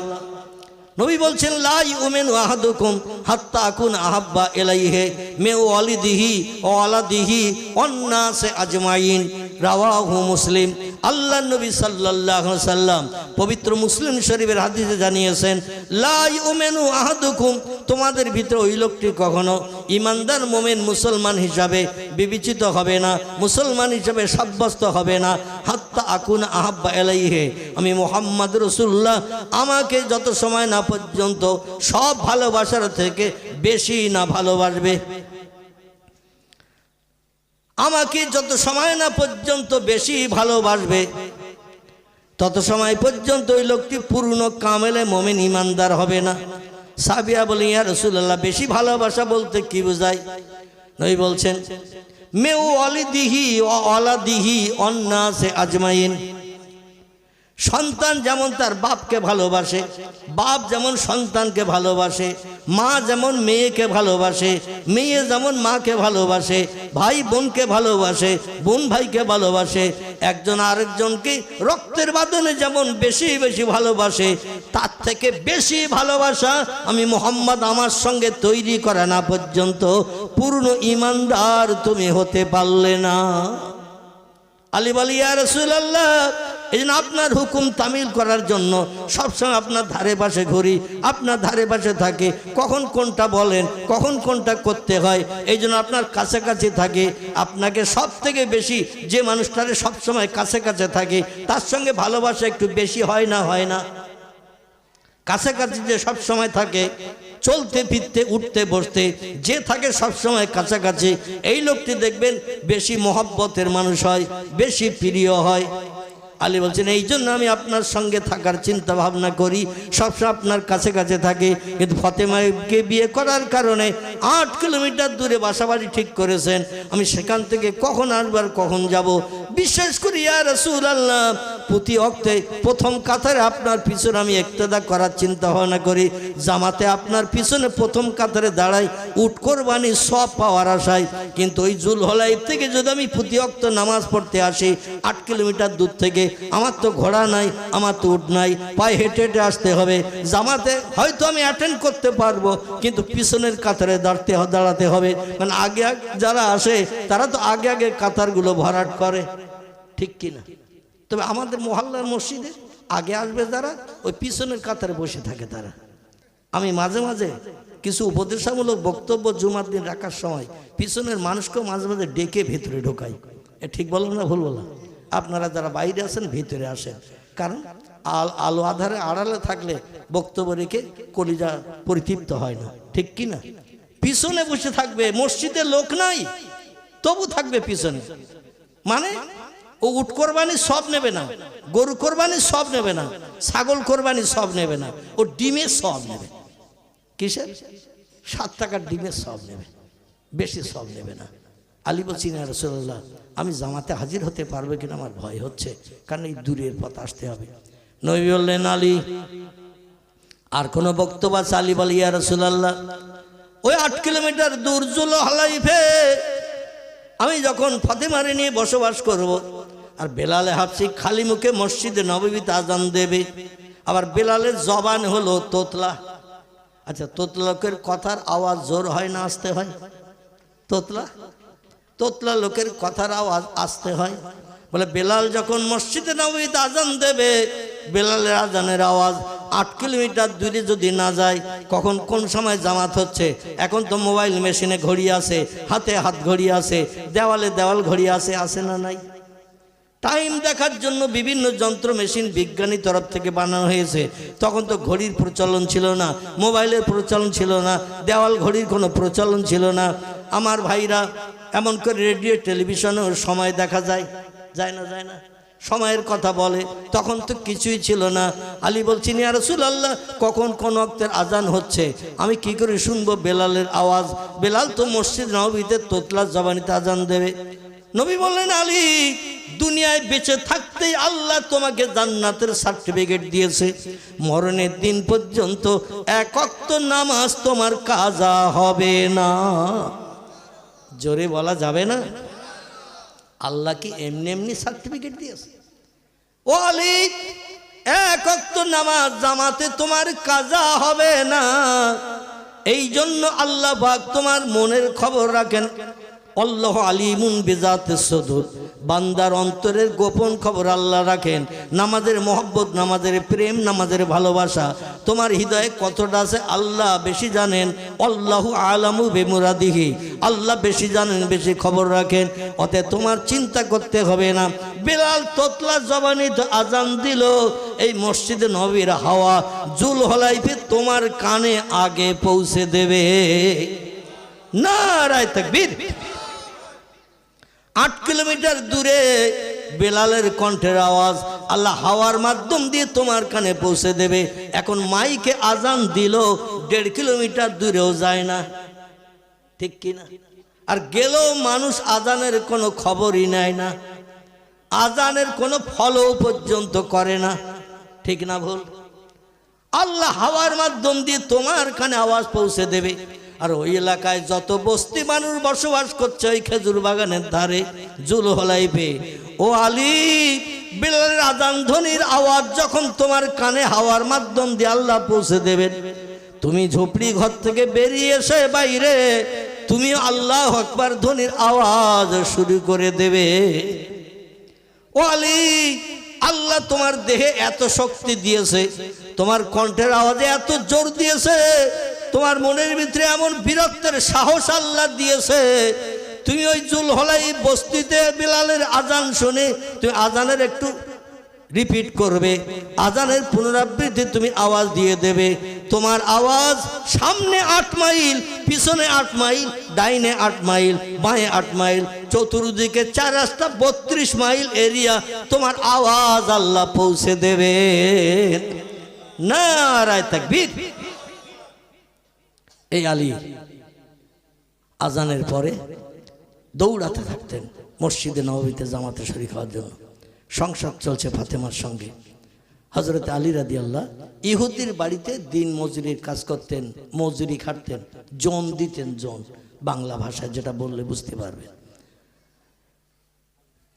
নবী বলছেন, লা ইউমিনু আহাদুকুম হাত্তা আকুন আহাব্বা ইলাইহি মিন ওয়ালিদিহি ওয়া ওয়ালাদিহি ওয়ান নাসি আজমাইন। রাওয়াহু মুসলিম। আল্লাহ নবী সাল্লাল্লাহু আলাইহি সাল্লাম পবিত্র মুসলিম শরীফের হাদিসে জানিয়েছেন, লা ইউমিনু আহাদুকুম, তোমাদের ভিতরে ওই লোকটি কখনো ইমানদার মুমিন মুসলমান হিসাবে বিবেচিত হবে না, মুসলমান হিসাবে সাব্যস্ত হবে না, হাত্তা আকুন আহাব্বা ইলাইহি, আমি মুহাম্মদ রাসূলুল্লাহ আমাকে যত সময় না পর্যন্ত সব ভালোবাসার থেকে বেশি না ভালোবাসবে। আমাকে যত সময় না পর্যন্ত বেশি ভালোবাসবে তত সময় পর্যন্ত ওই লোকটি পূর্ণ কামেলে মুমিন ইমানদার হবে না। সাহাবীরা বলেন, ইয়া রাসূলুল্লাহ, বেশি ভালোবাসা বলতে কি বোঝায়? নবী বলছেন, মে ওয়ালিদিহি ওয়া ওয়ালাদিহি ওয়ান নাসি আজমাইন। সন্তান যেমন তার বাপকে ভালোবাসে, বাপ যেমন সন্তানকে ভালোবাসে, মা যেমন মেয়েকে ভালোবাসে, মেয়ে যেমন মাকে ভালোবাসে, ভাই বোনকে ভালোবাসে, বোন ভাইকে ভালোবাসে, একজন আরেকজনকে রক্তের বাঁধনে যেমন বেশি বেশি ভালোবাসে, তার থেকে বেশি ভালোবাসা আমি মুহাম্মদ আমার সঙ্গে তৈরি করা না পর্যন্ত পূর্ণ ইমানদার তুমি হতে পারলে না। আলী বলে, ইয়া রাসূলুল্লাহ, এই জন্য আপনার হুকুম তামিল করার জন্য সবসময় আপনার ধারে পাশে ঘুরি, আপনার ধারে পাশে থাকে, কখন কোনটা বলেন, কখন কোনটা করতে হয়, এই জন্য আপনার কাছাকাছি থাকে। আপনাকে সব থেকে বেশি যে মানুষটারে সবসময় কাছে কাছে থাকে তার সঙ্গে ভালোবাসা একটু বেশি হয় না? হয় না? কাছাকাছি যে সব সময় থাকে, চলতে ফিরতে উঠতে বসতে যে থাকে সব সময় কাছাকাছি, এই লোকটি দেখবেন বেশি মহব্বতের মানুষ হয়, বেশি প্রিয় হয়। আলী বলছেন, এই জন্য আমি আপনার সঙ্গে থাকার চিন্তা ভাবনা করি, সবসময় আপনার কাছে কাছে থাকে। কিন্তু ফতেমাকে বিয়ে করার কারণে 8 কিলোমিটার দূরে বাসাবাড়ি ঠিক করেছেন। আমি সেখান থেকে কখন আসবার কখন যাব? বিশ্বাস করি ইয়া রাসূলুল্লাহ, প্রতি ওয়াক্তে প্রথম কাতারে আপনার পিছনে আমি ইক্তেদা করার চিন্তা ভাবনা করি। জামাতে আপনার পিছনে প্রথম কাতারে দাঁড়াই উট কোরবানি সব পাওয়ার আশায়। কিন্তু ওই জুলহলাইফ থেকে যদি আমি প্রতি ওয়াক্ত নামাজ পড়তে আসি 8 কিলোমিটার দূর থেকে, আমার তো ঘোড়া নাই, আমার তো উট নাই, পায়ে হেঁটে হেঁটে আসতে হবে। জামাতে হয়তো আমি অ্যাটেন্ড করতে পারবো, কিন্তু পিছনের কাতারে দাঁড়াতে হবে। কারণ আগে যারা আসে তারা তো আগে আগে কাতারগুলো ভরাট করে, ঠিক কিনা? তবে আমাদের মহল্লার মসজিদে আগে আসবে যারা, ওই পিছনের কাতারে বসে থাকে তারা। আমি মাঝে মাঝে কিছু উপদেশামূলক বক্তব্য জুমার দিন রাখার সময় পিছনের মানুষকেও মাঝে মাঝে ডেকে ভেতরে ঢোকাই। ঠিক বললাম না ভুল বললাম? আপনারা যারা বাইরে আছেন ভিতরে আসেন, কারণ আলো আধারে আড়ালে থাকলে বক্তব্য রেখে কলিজা পরিতৃপ্ত হয় না, ঠিক কি না? পিছনে বসে থাকবে, মসজিদে লোক নাই তবু থাকবে পিছনে। মানে ও উট কোরবানি সব নেবে না, গরু কোরবানি সব নেবে না, ছাগল কোরবানি সব নেবে না, ও ডিমের সব নেবে। কিসের? 7 টাকার ডিমের সব নেবে, বেশি সব নেবে না। আলী বলছি, না রাসূলুল্লাহ, আমি জামাতে হাজির হতে পারবো কিনা আমার ভয় হচ্ছে, কারণ এই দূরের পথ আসতে হবে। নবী বললেন, আলী আর কোনো বক্তব্য আছে? আলী বলে, ইয়া রাসূলুল্লাহ, ওই 8 কিলোমিটার দূর জুলহলাইফে আমি যখন ফাতেমারে নিয়ে বসবাস করব, আর বেলালে হাফসি খালি মুখে মসজিদে নববীতে আজান দেবে, আবার বেলালের জবান হলো তোতলা। আচ্ছা, তোতলা লোকের কথার আওয়াজ জোর হয় না আস্তে হয়? তোতলা লোকের কথার আওয়াজ আসতে হয়। বলে বেলাল যখন মসজিদে নববীতে আজান দেবে, বেলালের আজানের আওয়াজ 8 কিলোমিটার দূরে যদি না যায়, কখন কোন সময় জামাত হচ্ছে? এখন তো মোবাইল মেশিনে ঘড়ি আছে, হাতে হাত ঘড়ি আছে, দেওয়ালে দেওয়াল ঘড়ি আছে, আছে না নাই? টাইম দেখার জন্য বিভিন্ন যন্ত্র মেশিন বিজ্ঞানী তরফ থেকে বানানো হয়েছে। তখন তো ঘড়ির প্রচলন ছিল না, মোবাইলের প্রচলন ছিল না, দেওয়াল ঘড়ির কোনো প্রচলন ছিল না। আমার ভাইরা এমন করে রেডিও টেলিভিশনেও সময় দেখা যায়, যায় না যায় না, সময়ের কথা বলে। তখন তো কিছুই ছিল না। আলী বলছেন, ইয়া রাসূলুল্লাহ, কখন কোন ওয়াক্তের আজান হচ্ছে আমি কি করে শুনবো বেলালের আওয়াজ? বেলাল তো মসজিদ নববীতে তোতলা জবানিতে আজান দেবে। নবী বললেন, আলী, দুনিয়ায় বেঁচে থাকতেই আল্লাহ তোমাকে জান্নাতের সার্টিফিকেট দিয়েছে, মরণের দিন পর্যন্ত এক ওয়াক্ত নামাজ তোমার কাজা হবে না। জোরে বলা যাবে না? আল্লাহ কি এমনি এমনি সার্টিফিকেট দিয়েছে? ও আলী, এক ওয়াক্ত নামাজ জামাতে তোমার কাজা হবে না। এই জন্য আল্লাহ পাক তোমার মনের খবর রাখেন। আল্লাহু আলিমুন বিজাতিস সুদূর, বান্দার অন্তরের গোপন খবর আল্লাহ রাখেন। নামাজের মহব্বত, নামাজের প্রেম, নামাজের ভালোবাসা তোমার হৃদয়ে কতটা আছে আল্লাহ বেশি জানেন। আল্লাহু আলামু বিমুরাদিহি, আল্লাহ বেশি জানেন, বেশি খবর রাখেন। অতএব তোমার চিন্তা করতে হবে না। বেলাল তোতলা জবানিতে আজান দিল, এই মসজিদে নবীর হাওয়া জুলহলাইফে তোমার কানে আগে পৌঁছে দেবে। নারায়ে তাকবীর। 8 কিলোমিটার দূরে বেলালের কণ্ঠের আওয়াজ আল্লাহ হাওয়ার মাধ্যম দিয়ে তোমার কানে পৌঁছে দেবে। এখন মাইকে আজান দিল, 1.5 কিলোমিটার দূরেও যায় না, ঠিক কিনা? আর গেলেও মানুষ আজানের কোনো খবরই নেয় না, আজানের কোনো ফলো পর্যন্ত করে না, ঠিক না ভুল? আল্লাহ হাওয়ার মাধ্যম দিয়ে তোমার কানে আওয়াজ পৌঁছে দেবে। আর ওই এলাকায় যত বস্তি মানুষ বসবাস করছে ওই খেজুর বাগানের ধারে জুলহলাইফে, ও আলী, বেলালের আজান ধ্বনির আওয়াজ যখন তোমার কানে হাওয়ার মাধ্যম দিয়ে আল্লাহ পৌঁছে দেবেন, তুমি ঝুপড়ি ঘর থেকে বেরিয়ে এসে বাইরে তুমি আল্লাহু আকবার ধ্বনির আওয়াজ শুরু করে দেবে। ও আলী, আল্লাহ তোমার দেহে এত শক্তি দিয়েছে, তোমার কণ্ঠের আওয়াজে এত জোর দিয়েছে, তোমার মনের ভিতরে এমন বীরত্বের সাহস আল্লাহ দিয়েছে, তুমি ওই জুলহলাইফ বস্তিতে বেলালের আজান শুনে তুমি আজানের একটু রিপিট করবে, আজানের পুনরাবৃত্তি তুমি আওয়াজ দিয়ে দেবে। তোমার আওয়াজ সামনে 8 মাইল, পিছনে 8 মাইল, ডাইনে 8 মাইল, বাঁয়ে 8 মাইল, চতুর্দিকে 4 রাস্তা, 32 মাইল এরিয়া তোমার আওয়াজ আল্লাহ পৌঁছে দেবে। নারায়ে তাকবীর। এই আলী আজানের পরে দৌড়াতে থাকতেন মসজিদে নববীতে জামাতে শরীক হওয়ার জন্য। সংসার চলছে ফাতেমার সঙ্গে। হযরত আলী রাদিয়াল্লাহু ইহুদির বাড়িতে দিন মজুরির কাজ করতেন, মজুরি খাটতেন, জন দিতেন, জন বাংলা ভাষায় যেটা বললে বুঝতে পারবেন।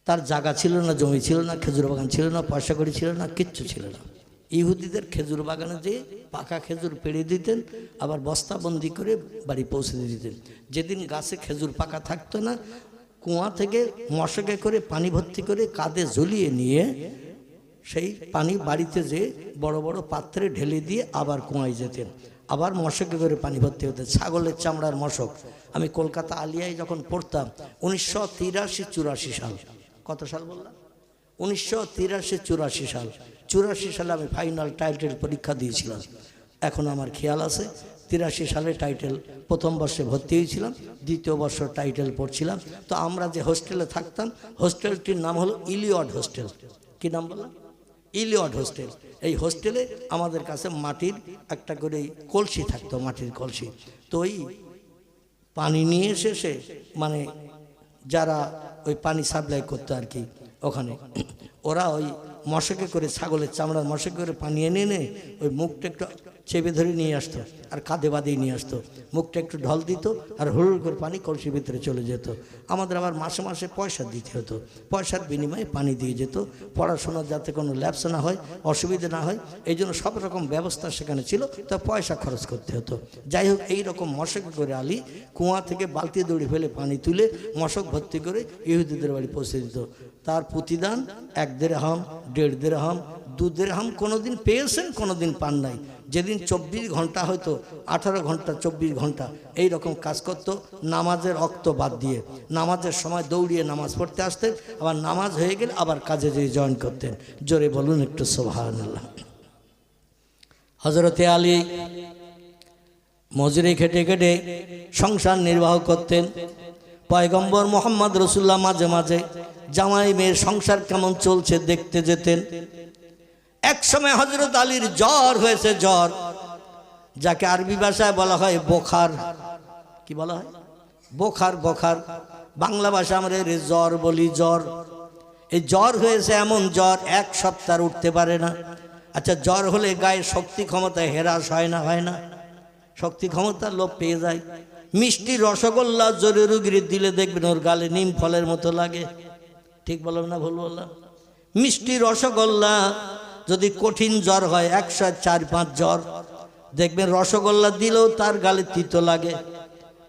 তার জায়গা ছিল না, জমি ছিল না, খেজুর বাগান ছিল না, পয়সা কড়ি ছিল না, কিচ্ছু ছিল না। ইহুদিদের খেজুর বাগানে যেয়ে পাকা খেজুর পেড়ে দিতেন, আবার বস্তাবন্দি করে বাড়ি পৌঁছে দিতেন। যেদিন গাছে খেজুর পাকা থাকতো না, কুয়া থেকে মশকে করে পানি ভর্তি করে কাঁধে ঝুলিয়ে নিয়ে সেই পানি বাড়িতে যেয়ে বড় বড় পাত্রে ঢেলে দিয়ে আবার কুয়ায় যেতেন, আবার মশকে করে পানি ভর্তি হতেন। ছাগলের চামড়ার মশক। আমি কলকাতা আলিয়ায় যখন পড়তাম 1983-84 সাল, কত সাল বললাম? 1983-84 সাল। 84 সালে আমি ফাইনাল টাইটেল পরীক্ষা দিয়েছিলাম। এখন আমার খেয়াল আছে 83 সালে টাইটেল প্রথম বর্ষে ভর্তি হয়েছিলাম, দ্বিতীয় বর্ষ টাইটেল পড়ছিলাম। তো আমরা যে হোস্টেলে থাকতাম, হোস্টেলটির নাম হলো ইলিয়ট হোস্টেল। কি নাম বললাম? Elliot hostel. এই হোস্টেলে আমাদের কাছে মাটির একটা করে কলসি থাকতো, মাটির কলসি। তো ওই পানি নিয়ে এসে মানে যারা ওই পানি সাপ্লাই করতো আর কি, ওখানে ওরা ওই মশকে করে, ছাগলের চামড়ার মশকে করে পানি এনে এনে ওই মুখটা একটু চেপে ধরে নিয়ে আসতো আর কাঁধে বাঁধিয়ে নিয়ে আসতো। মুখটা একটু ঢল দিত আর হুড় করে পানি কলসির ভিতরে চলে যেত। আমাদের আবার মাসে মাসে পয়সা দিতে হতো, পয়সার বিনিময়ে পানি দিয়ে যেত। পড়াশোনার যাতে কোনো ল্যাপস না হয়, অসুবিধা না হয়, এই জন্য সব রকম ব্যবস্থা সেখানে ছিল, তা পয়সা খরচ করতে হতো। যাই হোক, এইরকম মশক করে আলী কুয়া থেকে বালতি দড়ি ফেলে পানি তুলে মশক ভর্তি করে ইহুদিদের বাড়ি পৌঁছে দিত। তার প্রতিদান 1 দিরহাম, 1.5 দিরহাম, দুদিরহাম কোনোদিন পেয়েছেন, কোনোদিন পান নাই। যেদিন 24 ঘন্টা হয়তো 18 ঘন্টা 24 ঘন্টা এই রকম কাজ করতো, নামাজের অক্ত বাদ দিয়ে নামাজের সময় দৌড়িয়ে নামাজ পড়তে আসতেন, আবার নামাজ হয়ে গেলে আবার কাজে যেয়ে জয়েন করতেন। জোরে বলুন একটু সুবহানাল্লাহ। হযরতে আলী মজুরি খেটে খেটে সংসার নির্বাহ করতেন। পয়গম্বর মোহাম্মদ রসুল্লাহ মাঝে মাঝে জামাই মেয়ের সংসার কেমন চলছে দেখতে যেতেন। এক সময় হযরত আলীর জ্বর হয়েছে, জ্বর, যাকে আরবি ভাষায় বলা হয় বোখার। কি বলা হয়? বোখার। বোখার বাংলা ভাষা আমরা জ্বর বলি, জ্বর। এই জ্বর হয়েছে, এমন জ্বর 1 সপ্তাহ উঠতে পারে না। আচ্ছা, জ্বর হলে গায়ে শক্তি ক্ষমতা হ্রাস হয় না? হয় না? শক্তি ক্ষমতা লোপ পেয়ে যায়। মিষ্টি রসগোল্লা জোরে রুগীর দিলে দেখবেন ওর গালে নিম ফলের মতো লাগে। ঠিক বললাম না ভুল বললাম? মিষ্টি রসগোল্লা যদি কঠিন জ্বর হয় 104-5 জ্বর, দেখবেন রসগোল্লা দিলেও তার গালে তিতো লাগে।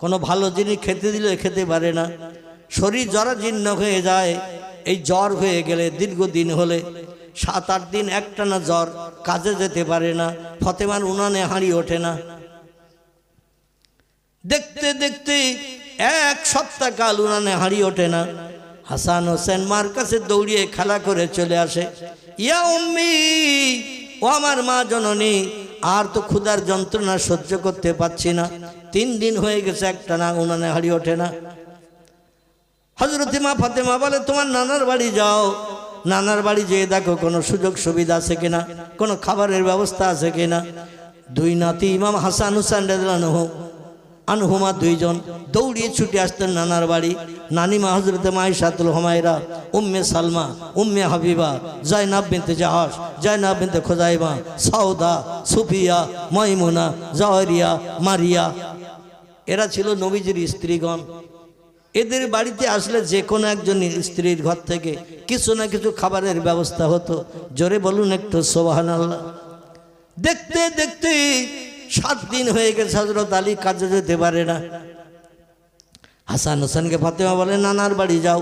কোনো ভালো জিনিস খেতে দিলে খেতে পারে না, শরীর জরাজীর্ণ হয়ে যায়। এই জ্বর হয়ে গেলে দীর্ঘদিন হলে 7-8 দিন একটানা জ্বর, কাজে যেতে পারে না, ফতেমার উনানে হাঁড়ি ওঠে না। দেখতে দেখতে 1 সপ্তাহ কাল উনানে হাঁড়ি ওঠে না। হাসান হোসেন মার কাছে দৌড়িয়ে খেলা করে চলে আসে, ইয়া উম্মি, ও আমার মা জননী, আর তো ক্ষুধার যন্ত্রণা সহ্য করতে পারছি না, 3 দিন হয়ে গেছে একটানা উনানে হাঁড়ি ওঠে না। হযরত মা ফাতেমা বলে, তোমার নানার বাড়ি যাও, নানার বাড়ি যেয়ে দেখো কোনো সুযোগ সুবিধা আছে কিনা, কোনো খাবারের ব্যবস্থা আছে কিনা। 2 নাতি ইমাম হাসান হুসাইন রাদিয়াল্লাহু আনহুমা 2 জন দৌড়িয়ে ছুটে আসতেন নানার বাড়ি। নানিমা হযরত আয়েশাতুল হুমায়রা, উম্মে সালমা, উম্মে হাবিবা, জায়নাব বিনতে জাহাশ, জায়নাব বিনতে খুজাইমা, সাউদা, সুফিয়া, মাইমুনা, জাওয়ারিয়া, মারিয়া, এরা ছিল নবীজির স্ত্রীগণ। এদের বাড়িতে আসলে যে কোনো একজন স্ত্রীর ঘর থেকে কিছু না কিছু খাবারের ব্যবস্থা হতো। জোরে বলুন একটু সুবহানাল্লাহ। দেখতে দেখতে 7 দিন হয়ে গেছে, হযরত আলী কাজে যেতে পারে না। হাসান হোসেনকে ফাতেমা বলে, নানার বাড়ি যাও,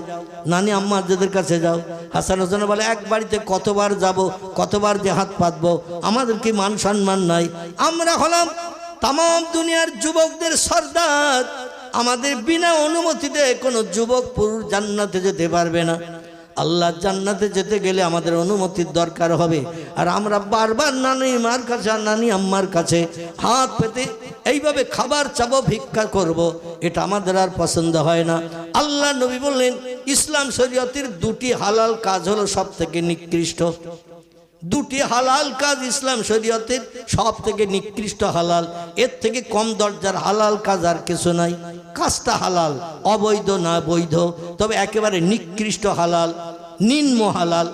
নানি আম্মাদের কাছে যাও। হাসান হোসেন বলে, এক বাড়িতে কতবার যাব, কতবার যে হাত পাতবো, আমাদের কি মান সম্মান নাই? আমরা হলাম তাম দুনিয়ার যুবকদের সর্দার, আমাদের বিনা অনুমতিতে কোনো যুবক পুরুষ জান্নাতে যেতে পারবে না। আল্লাহ জান্নাতে যেতে গেলে আমাদের অনুমতির দরকার হবে। আর আমরা বারবার নানি মার কাছে আর নানি আম্মার কাছে হাত পেতে এইভাবে খাবার চাবো, ভিক্ষা করব, এটা আমাদের আর পছন্দ হয় না। আল্লাহ নবী বললেন, ইসলাম শরীয়তের 2টি হালাল কাজ হলো সব থেকে নিকৃষ্ট। 2টি হালাল কাজ ইসলাম শরীয়তের সব থেকে নিকৃষ্ট হালাল। এর থেকে কম দরজার হালাল কাজ আর কিছু নাই। কাজটা হালাল, অবৈধ না বৈধ, তবে একেবারে নিকৃষ্ট হালাল, নিম্ন হালাল।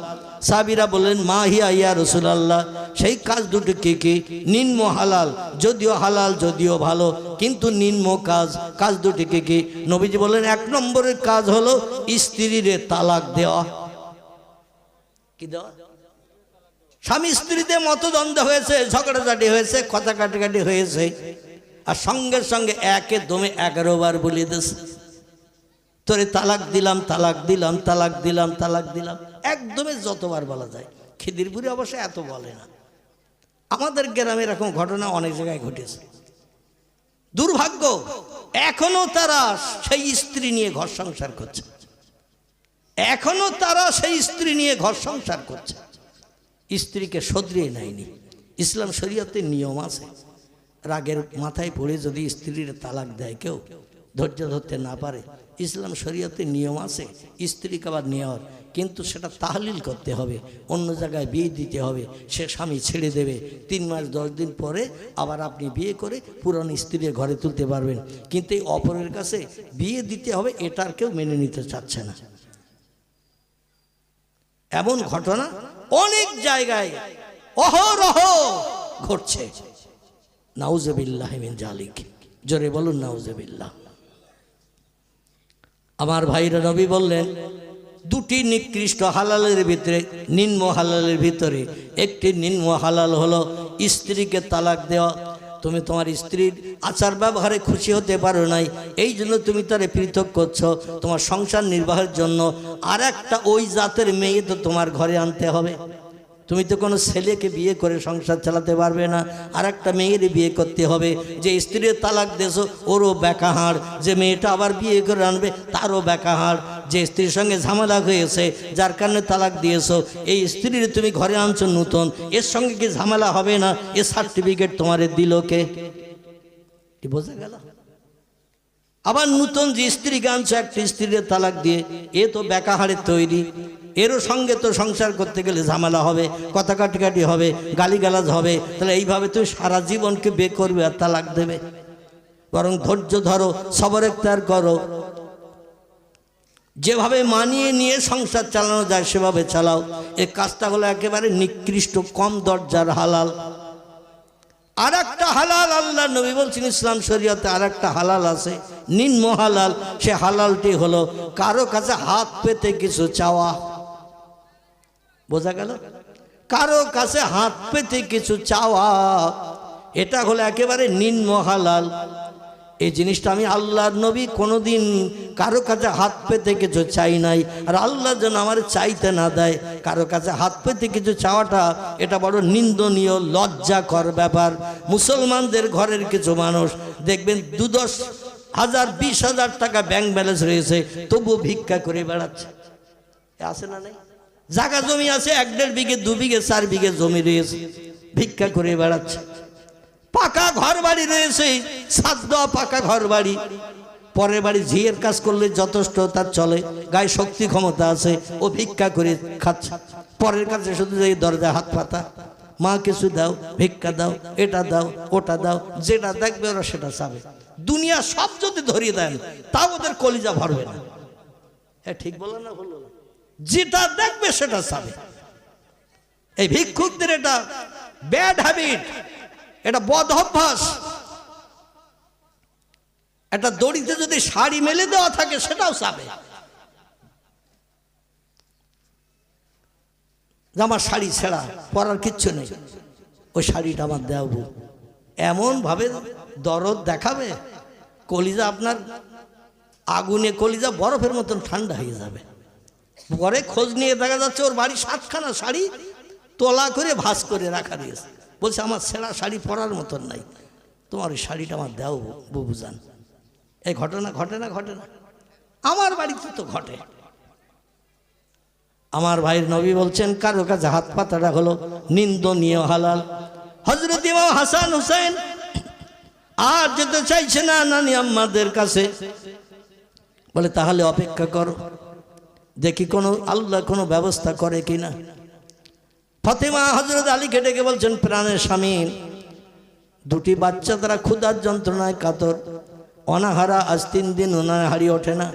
সাহাবীরা বললেন, মা হিয়া ইয়া রাসূলুল্লাহ, সেই কাজ দুটো কি কি? নিম্ন হালাল, যদিও হালাল যদিও ভালো, কিন্তু নিম্ন কাজ, কাজ দুটো কি কি? নবীজি বললেন, 1 নম্বরের কাজ হলো স্ত্রীর তালাক দেওয়া। কি দেওয়া? স্বামী স্ত্রীতে মতদ্বন্দ্ব হয়েছে, ঝগড়াঝাটি হয়েছে, কথা কাটাকাটি হয়েছে, আর সঙ্গে সঙ্গে একে দমে 11 বার বলে দিয়েছে, তোরে তালাক দিলাম, তালাক দিলাম, তালাক দিলাম, তালাক দিলাম, একদমে যতবার বলা যায়। খিদিরপুরে অবশ্য এত বলে না, আমাদের গ্রামে এরকম ঘটনা অনেক জায়গায় ঘটেছে। দুর্ভাগ্য, এখনো তারা সেই স্ত্রী নিয়ে ঘর সংসার করছে, এখনো তারা সেই স্ত্রী নিয়ে ঘর সংসার করছে, স্ত্রীকে শোধরিয়ে নেয়নি। ইসলাম শরীয়তের নিয়ম আছে, রাগের মাথায় পড়ে যদি স্ত্রীর তালাক দেয় কেউ, ধৈর্য ধরতে না পারে, ইসলাম শরীয়তের নিয়ম আছে স্ত্রীকে আবার নেওয়ার, কিন্তু সেটা তাহলিল করতে হবে, অন্য জায়গায় বিয়ে দিতে হবে, সে স্বামী ছেড়ে দেবে, 3 মাস 10 দিন পরে আবার আপনি বিয়ে করে পুরনো স্ত্রীর ঘরে তুলতে পারবেন। কিন্তু এই অপরের কাছে বিয়ে দিতে হবে, এটার কেউ মেনে নিতে চাচ্ছে না। এমন ঘটনা অনেক জায়গায় অহরহ ঘটছে। নাউজুবিল্লাহ মিন জালিক। জোরে বলুন নাউজুবিল্লাহ। আমার ভাইরা, নবী বললেন, 2টি নিকৃষ্ট হালালের ভিতরে, নিম্ন হালালের ভিতরে একটি নিম্ন হালাল হলো স্ত্রীকে তালাক দেওয়া। তুমি তোমার স্ত্রীর আচার ব্যবহারে খুশি হতে পারো নাই, এই জন্য তুমি তারে পৃথক করছো, তোমার সংসার নির্বাহের জন্য আর একটা ওই জাতের মেয়ে তো তোমার ঘরে আনতে হবে। তুমি তো কোনো ছেলেকে বিয়ে করে সংসার চালাতে পারবে না, আর একটা মেয়ের বিয়ে করতে হবে। যে স্ত্রীর তালাক দিয়েছো ওরও বেকাহাড়, যে মেয়েটা আবার বিয়ে করে আনবে তারও বেকাহাড়। যে স্ত্রীর সঙ্গে ঝামেলা হয়েছে যার কারণে তালাক দিয়েছো, এই স্ত্রীর তুমি ঘরে আনছো নতুন, এর সঙ্গে কি ঝামেলা হবে না? এ সার্টিফিকেট তোমারে দিল কে? কি বোঝা গেল? আবার নতুন যে স্ত্রীকে আনছো একটা স্ত্রীর তালাক দিয়ে, এ তো বেকাহাড়ের তৈরি, এরও সঙ্গে তো সংসার করতে গেলে ঝামেলা হবে, কথা কাটাকাটি হবে, গালিগালাজ হবে। তাহলে এইভাবে তুমি সারা জীবনকে বে করবে আর তালাক দেবে? বরং ধৈর্য ধরো, সবর ইখতিয়ার করো, যেভাবে মানিয়ে নিয়ে সংসার চালানো যায় সেভাবে চালাও। এই কাজটা হলো একেবারে নিকৃষ্ট, কম দরজার হালাল। আর একটা হালাল আল্লাহ নবী বলছেন, ইসলাম শরীয়তে আর একটা হালাল আছে, নিম্ন হালাল। সে হালালটি হলো কারো কাছে হাত পেতে কিছু চাওয়া। বোঝা গেল? কারো কাছে হাত পেতে কিছু চাওয়া, এটা হলো একেবারে নিম্ন হালাল। এই জিনিসটা আমি আল্লাহর নবী কোনোদিন কারো কাছে হাত পেতে কিছু চাই নাই, আর আল্লাহ যেন আমার চাইতে না দেয়। কারো কাছে হাত পেতে কিছু চাওয়াটা এটা বড় নিন্দনীয়, লজ্জাকর ব্যাপার। মুসলমানদের ঘরের কিছু মানুষ দেখবেন 10,000 20,000 টাকা ব্যাংক ব্যালেন্স রয়েছে, তবুও ভিক্ষা করে বেড়াচ্ছে। আছে না নাই? জায়গা জমি আছে 1-1.5 বিঘে 2 বিঘে 4 বিঘে জমি রয়েছে, ভিক্ষা করে বেড়াচ্ছে। পাকা ঘর বাড়ি রয়েছে, ছাদ দেওয়া পাকা ঘর বাড়ি, পরের বাড়ি ঝিয়ের কাজ করলে যথেষ্ট তার চলে, গায়ে শক্তি ক্ষমতা আছে, ও ভিক্ষা করে খাচ্ছে। পরের কাছে শুধু এই দরজা হাত পাতা, মা কিছু দাও, ভিক্ষা দাও, এটা দাও, ওটা দাও, যেটা দেখবে ওরা সেটা চাবে। দুনিয়া সব যদি ধরিয়ে দেন তাও ওদের কলিজা ভরবে না। হ্যাঁ, ঠিক বললো না? বললো না? যেটা দেখবে সেটা চাবে। এই ভিক্ষুকদের এটা ব্যাড হ্যাবিট, এটা বদ অভ্যাস। একটা দড়িতে যদি শাড়ি মেলে দেওয়া থাকে সেটাও চাবে, আমার শাড়ি ছেঁড়া, পরার কিচ্ছু নেই, ওই শাড়িটা আমার দেওয়া। এমন ভাবে দরদ দেখাবে, কলিজা আপনার আগুনে কলিজা বরফের মতন ঠান্ডা হয়ে যাবে। পরে খোঁজ নিয়ে দেখা যাচ্ছে ওর বাড়ি 7খানা শাড়ি তোলা করে ভাঁজ করে রাখা দিয়েছে। বলছে আমার ছেঁড়া শাড়ি পরার মতন নাই, তোমার ওই শাড়িটা আমার দাও বুবুজান। এই ঘটনা ঘটে না? ঘটে না? আমার বাড়িতে তো ঘটে। আমার ভাইয়ের নবী বলছেন কারো কাছে হাত পাতাটা হলো নিন্দনীয়, হালাল। হযরত ইমাম হাসান হুসাইন আর যেতে চাইছে না নানি আম্মাদের কাছে, বলে তাহলে অপেক্ষা করো, দেখি কোনো আল্লাহ কোনো ব্যবস্থা করে কিনা। ফাতেমা হযরত আলীকে ডেকে বলছেন, প্রাণের স্বামী, 2টি বাচ্চা তারা ক্ষুধার যন্ত্রণায় কাতর, অনাহারা, আজ 3 দিন ওনার হাড়ি ওঠে না,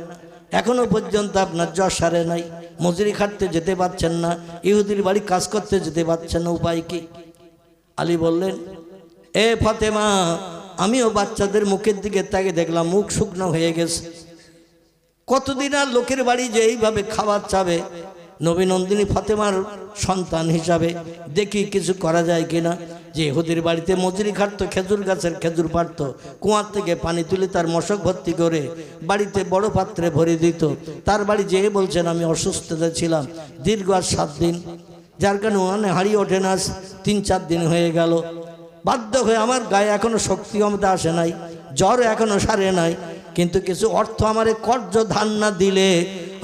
এখনো পর্যন্ত আপনার জ্বর সারে নাই, মজুরি খাটতে যেতে পারছেন না, ইহুদির বাড়ি কাজ করতে যেতে পারছেন না, উপায় কি? আলী বললেন, এ ফাতেমা, আমিও বাচ্চাদের মুখের দিকে তাকিয়ে দেখলাম মুখ শুকনো হয়ে গেছে, কতদিন আর লোকের বাড়ি যে এইভাবে খাবার চাবে? নবী নন্দিনী ফাতেমার সন্তান হিসাবে দেখি কিছু করা যায় কিনা। যে ইহুদির বাড়িতে মজুরি খাটতো, খেজুর গাছের খেজুর পাড়তো, কুয়ার থেকে পানি তুলে তার মশক ভর্তি করে বাড়িতে বড় পাত্রে ভরে দিত, তার বাড়ি যেয়ে বলছেন আমি অসুস্থতা ছিলাম দীর্ঘ আর 7 দিন, যার কারণে ওখানে হাড়ি ওঠে না, 3-4 দিন হয়ে গেল, বাধ্য হয়ে আমার গায়ে এখনো শক্তি ক্ষমতা আসে নাই, জ্বর এখনো সারে নাই, কিন্তু কিছু অর্থ আমারে কর্য ধান না দিলে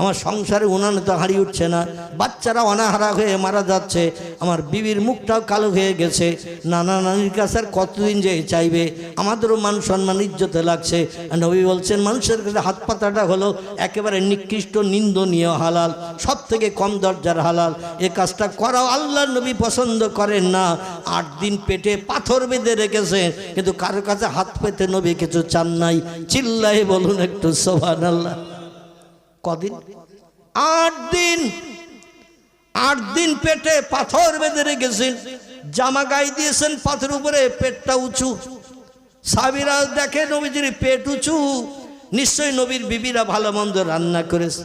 আমার সংসারে উনানে তো হারিয়ে উঠছে না, বাচ্চারা অনাহারা হয়ে মারা যাচ্ছে, আমার বিবির মুখটাও কালো হয়ে গেছে, নানা নানির কাছে আর কতদিন যে চাইবে, আমাদেরও মান সম্মান ইজ্জতে লাগছে। নবী বলছেন মানুষের কাছে হাত পাতাটা হলো একেবারে নিকৃষ্ট, নিন্দনীয়, হালাল, সব থেকে কম দরজার হালাল। এ কাজটা করাও আল্লাহর নবী পছন্দ করেন না। 8 দিন পেটে পাথর বেঁধে রেখেছেন, কিন্তু কারোর কাছে হাত পেতে নবী কিছু চান নাই। চিল্লাই বলুন একটু সুবহানাল্লাহ। কদিন? 8 দিন। 8 দিন পেটে পাথর বেঁধে রেখেছেন, জামা গায়ে দিয়েছেন পাথর উপরে, পেটটা উঁচু। সাহাবীরা দেখে নবীজির পেট উঁচু, নিশ্চয়ই নবীর বিবিরা ভালো মন্দ রান্না করেছে,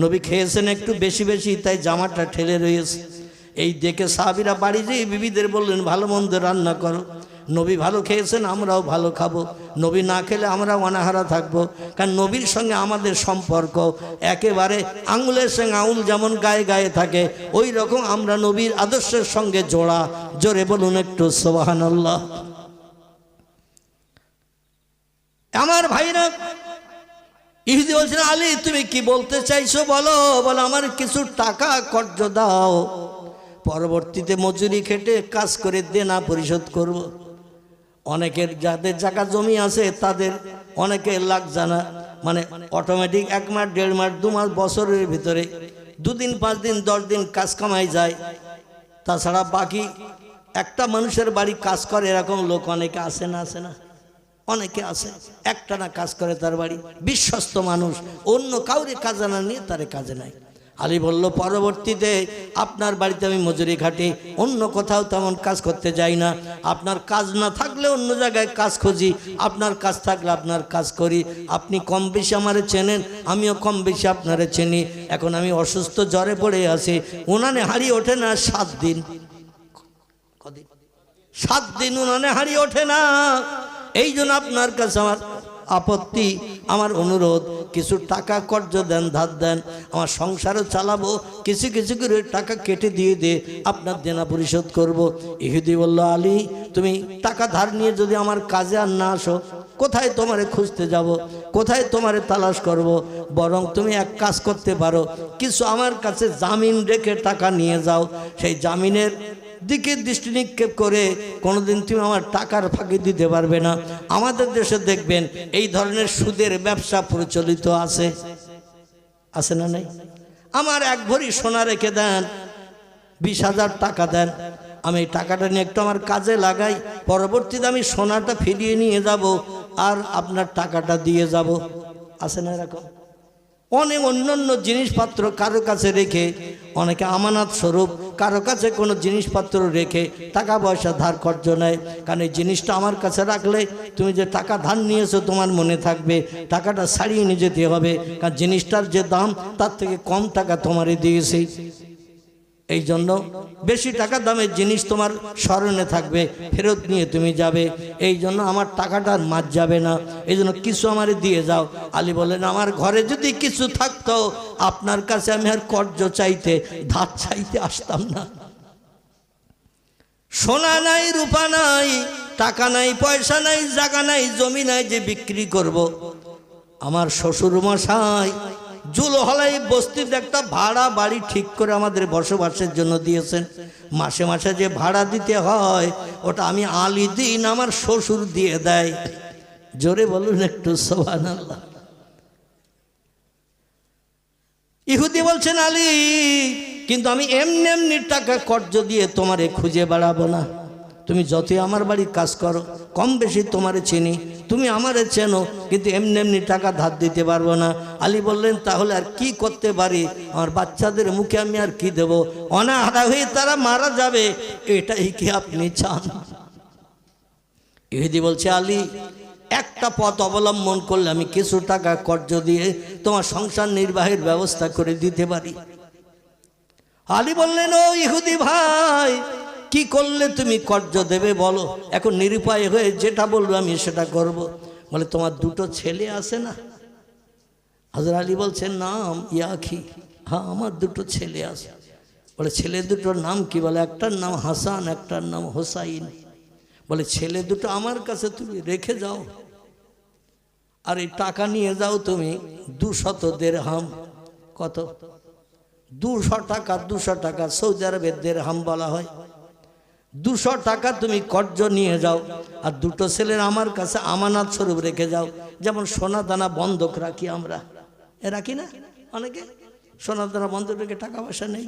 নবী খেয়েছেন একটু বেশি বেশি, তাই জামাটা ঠেলে রয়েছে। এই দেখে সাহাবীরা বাড়ি যেয়ে বিবিদের বললেন ভালো মন্দ রান্না করো। নবী ভালো খেয়েছেন, আমরাও ভালো খাবো। নবী না খেলে আমরা অনাহারা থাকবো। কারণ নবীর সঙ্গে আমাদের সম্পর্ক একেবারে আঙুলের সঙ্গে আঙুল যেমন গায়ে গায়ে থাকে, ওই রকম আমরা নবীর আদর্শের সঙ্গে জোড়া। জোরে বলুন একটু সুবহানাল্লাহ। আমার ভাইরা, ইহুদি বলছেন, আলী তুমি কি বলতে চাইছো বলো। বলো আমার কিছু টাকা কর্জ দাও, পরবর্তীতে মজুরি খেটে কাজ করে দেনা পরিশোধ করব। অনেকের যাদের জায়গা জমি আছে তাদের অনেকে লাখ জানা মানে অটোমেটিক 1 মাস 1.5 মাস 2 মাস বছরের ভিতরে 2 দিন 5 দিন 10 দিন কাজ কামাই যায়। তাছাড়া বাকি একটা মানুষের বাড়ি কাজ করে এরকম লোক অনেকে আসে না, আসে না, অনেকে আছে একটানা কাজ করে তার বাড়ি, বিশ্বস্ত মানুষ, অন্য কাউরে কাজে না নিয়ে তারে কাজে নাই। আলী বলল পরবর্তীতে আপনার বাড়িতে আমি মজুরি খাটি, অন্য কোথাও তেমন কাজ করতে যাই না। আপনার কাজ না থাকলে অন্য জায়গায় কাজ খুঁজি, আপনার কাজ থাকলে আপনার কাজ করি। আপনি কম বেশি আমারে চেনেন, আমিও কম বেশি আপনারে চিনি। এখন আমি অসুস্থ জ্বরে পড়ে আছি, উনানে হারিয়ে ওঠে না 7 দিন, কদিন 7 দিন উনানে হারিয়ে ওঠে না। এই জন্য আপনার কাছে আমার আপত্তি, আমার অনুরোধ, কিছু টাকা কর্জ দেন, ধার দেন, আমার সংসারও চালাবো, কিছু কিছু করে টাকা কেটে দিয়ে দে, আপনার দেনা পরিশোধ করব। ইহুদি বলল, আলী তুমি টাকা ধার নিয়ে যদি আমার কাজে আর না আসো, কোথায় তোমারে খুঁজতে যাব, কোথায় তোমারে তালাশ করব। বরং তুমি এক কাজ করতে পারো, কিছু আমার কাছে জামিন রেখে টাকা নিয়ে যাও। সেই জামিনের দিকে দৃষ্টি নিক্ষেপ করে কোনোদিন তুমি আমার টাকার ফাঁকি দিতে পারবে না। আমাদের দেশে দেখবেন এই ধরনের সুদের ব্যবসা প্রচলিত আছে, আছে না নেই? আমার 1 ভরি সোনা রেখে দেন, 20,000 টাকা দেন, আমি এই টাকাটা নিয়ে একটু আমার কাজে লাগাই, পরবর্তীতে আমি সোনাটা ফিরিয়ে নিয়ে যাব আর আপনার টাকাটা দিয়ে যাব। আছে না এরকম? অনেক অন্যান্য জিনিসপত্র কারো কাছে রেখে, অনেকে আমানত স্বরূপ কারো কাছে কোনো জিনিসপত্র রেখে টাকা পয়সা ধার কর্জ নেয়। কারণ এই জিনিসটা আমার কাছে রাখলে তুমি যে টাকা ধার নিয়েছো তোমার মনে থাকবে, টাকাটা ছাড়িয়ে নিয়ে যেতে হবে, কারণ জিনিসটার যে দাম তার থেকে কম টাকা তোমারে দিয়েছি। এই জন্য বেশি টাকা দামের জিনিস তোমার স্মরণে থাকবে, ফেরত নিয়ে তুমি যাবে। এই জন্য আমার টাকাটা আর মার যাবে না, এই জন্য কিছু আমারে দিয়ে যাও। আলী বলেন, আমার ঘরে যদি কিছু থাকতো আপনার কাছে আমি আর কর্জ চাইতে, ধার চাইতে আসতাম না। সোনা নাই, রূপা নাই, টাকা নাই, পয়সা নাই, জায়গা নাই, জমি নাই যে বিক্রি করব। আমার শ্বশুর মশাই জুলহলাই বস্তিতে একটা ভাড়া বাড়ি ঠিক করে আমাদের বসবাসের জন্য দিয়েছেন। মাসে মাসে যে ভাড়া দিতে হয় ওটা আমি আলী দিই না, আমার শ্বশুর দিয়ে দেয়। জোরে বলুন একটু সুবহানাল্লাহ। ইহুদি বলছেন, আলী কিন্তু আমি এমনি এমনি টাকা কর্জ দিয়ে তোমারে খুঁজে বেড়াবো না। তুমি যতই আমার বাড়ির কাজ করো, কম বেশি তোমারে চিনি, তুমি আমারে চেনো, কিন্তু এমনি এমনি টাকা ধার দিতে পারবো না। আলী বললেন, তাহলে আর কি করতে পারি? আমার বাচ্চাদের মুখে আমি আর কি দেব? অনাহারা হয়ে তারা মারা যাবে, এটাই কি আপনি চান? ইহুদি বলছে, আলী একটা পথ অবলম্বন করলে আমি কিছু টাকা কর্জ দিয়ে তোমার সংসার নির্বাহের ব্যবস্থা করে দিতে পারি। আলী বললেন, ও ইহুদি ভাই, কি করলে তুমি কর্জ দেবে বলো? এখন নিরুপায় হয়ে যেটা বলবো আমি সেটা করব। বলে, তোমার 2টো ছেলে আছে না? হযরত আলী বলছেন, নাম ইয়াখি, হ্যাঁ আমার 2টো ছেলে আছে। বলে, ছেলে 2টোর নাম কি? বলে, একটার নাম হাসান, একটার নাম হোসাইন। বলে, ছেলে 2টো আমার কাছে তুমি রেখে যাও, আর এই টাকা নিয়ে যাও তুমি 200 দিরহাম। কত? 200 টাকা। 200 টাকা সৌদি আরবের দিরহাম বলা হয়। 200 টাকা তুমি কর্জ নিয়ে যাও, আর 2টো ছেলের আমার কাছে আমানত স্বরূপ রেখে যাও। যেমন সোনা দানা বন্ধক রাখি আমরা, রাখি না অনেকে? সোনা দানা বন্ধক রেখে টাকা পয়সা নেই,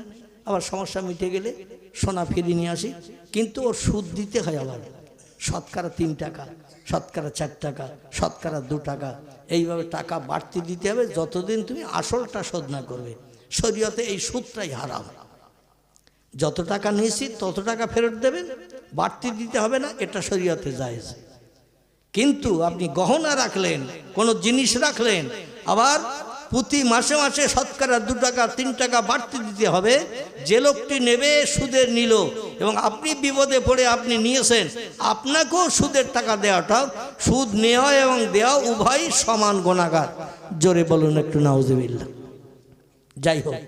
আবার সমস্যা মিটে গেলে সোনা ফিরিয়ে নিয়ে আসি। কিন্তু ওর সুদ দিতে হয় আবার, শতকরা 3 টাকা, শতকরা 4 টাকা, শতকরা 2 টাকা, এইভাবে টাকা বাড়তি দিতে হবে যতদিন তুমি আসলটা শোধ না করবে। শরীয়তে এই সুদটাই হারাম। যত টাকা নিয়েছি তত টাকা ফেরত দেবেন, বাড়তি দিতে হবে না, এটা শরীয়তে জায়েজ। কিন্তু আপনি গহনা রাখলেন, কোনো জিনিস রাখলেন, আবার প্রতি মাসে মাসে শতকরা 2 টাকা 3 টাকা বাড়তি দিতে হবে। যে লোকটি নেবে সুদের নিল এবং আপনি বিপদে পড়ে আপনি নিয়েছেন, আপনাকেও সুদের টাকা দেওয়াটা, সুদ নেওয়া এবং দেওয়া উভয় সমান গুনাহগার। জোরে বলুন একটু নাউজুবিল্লাহ। যাই হোক,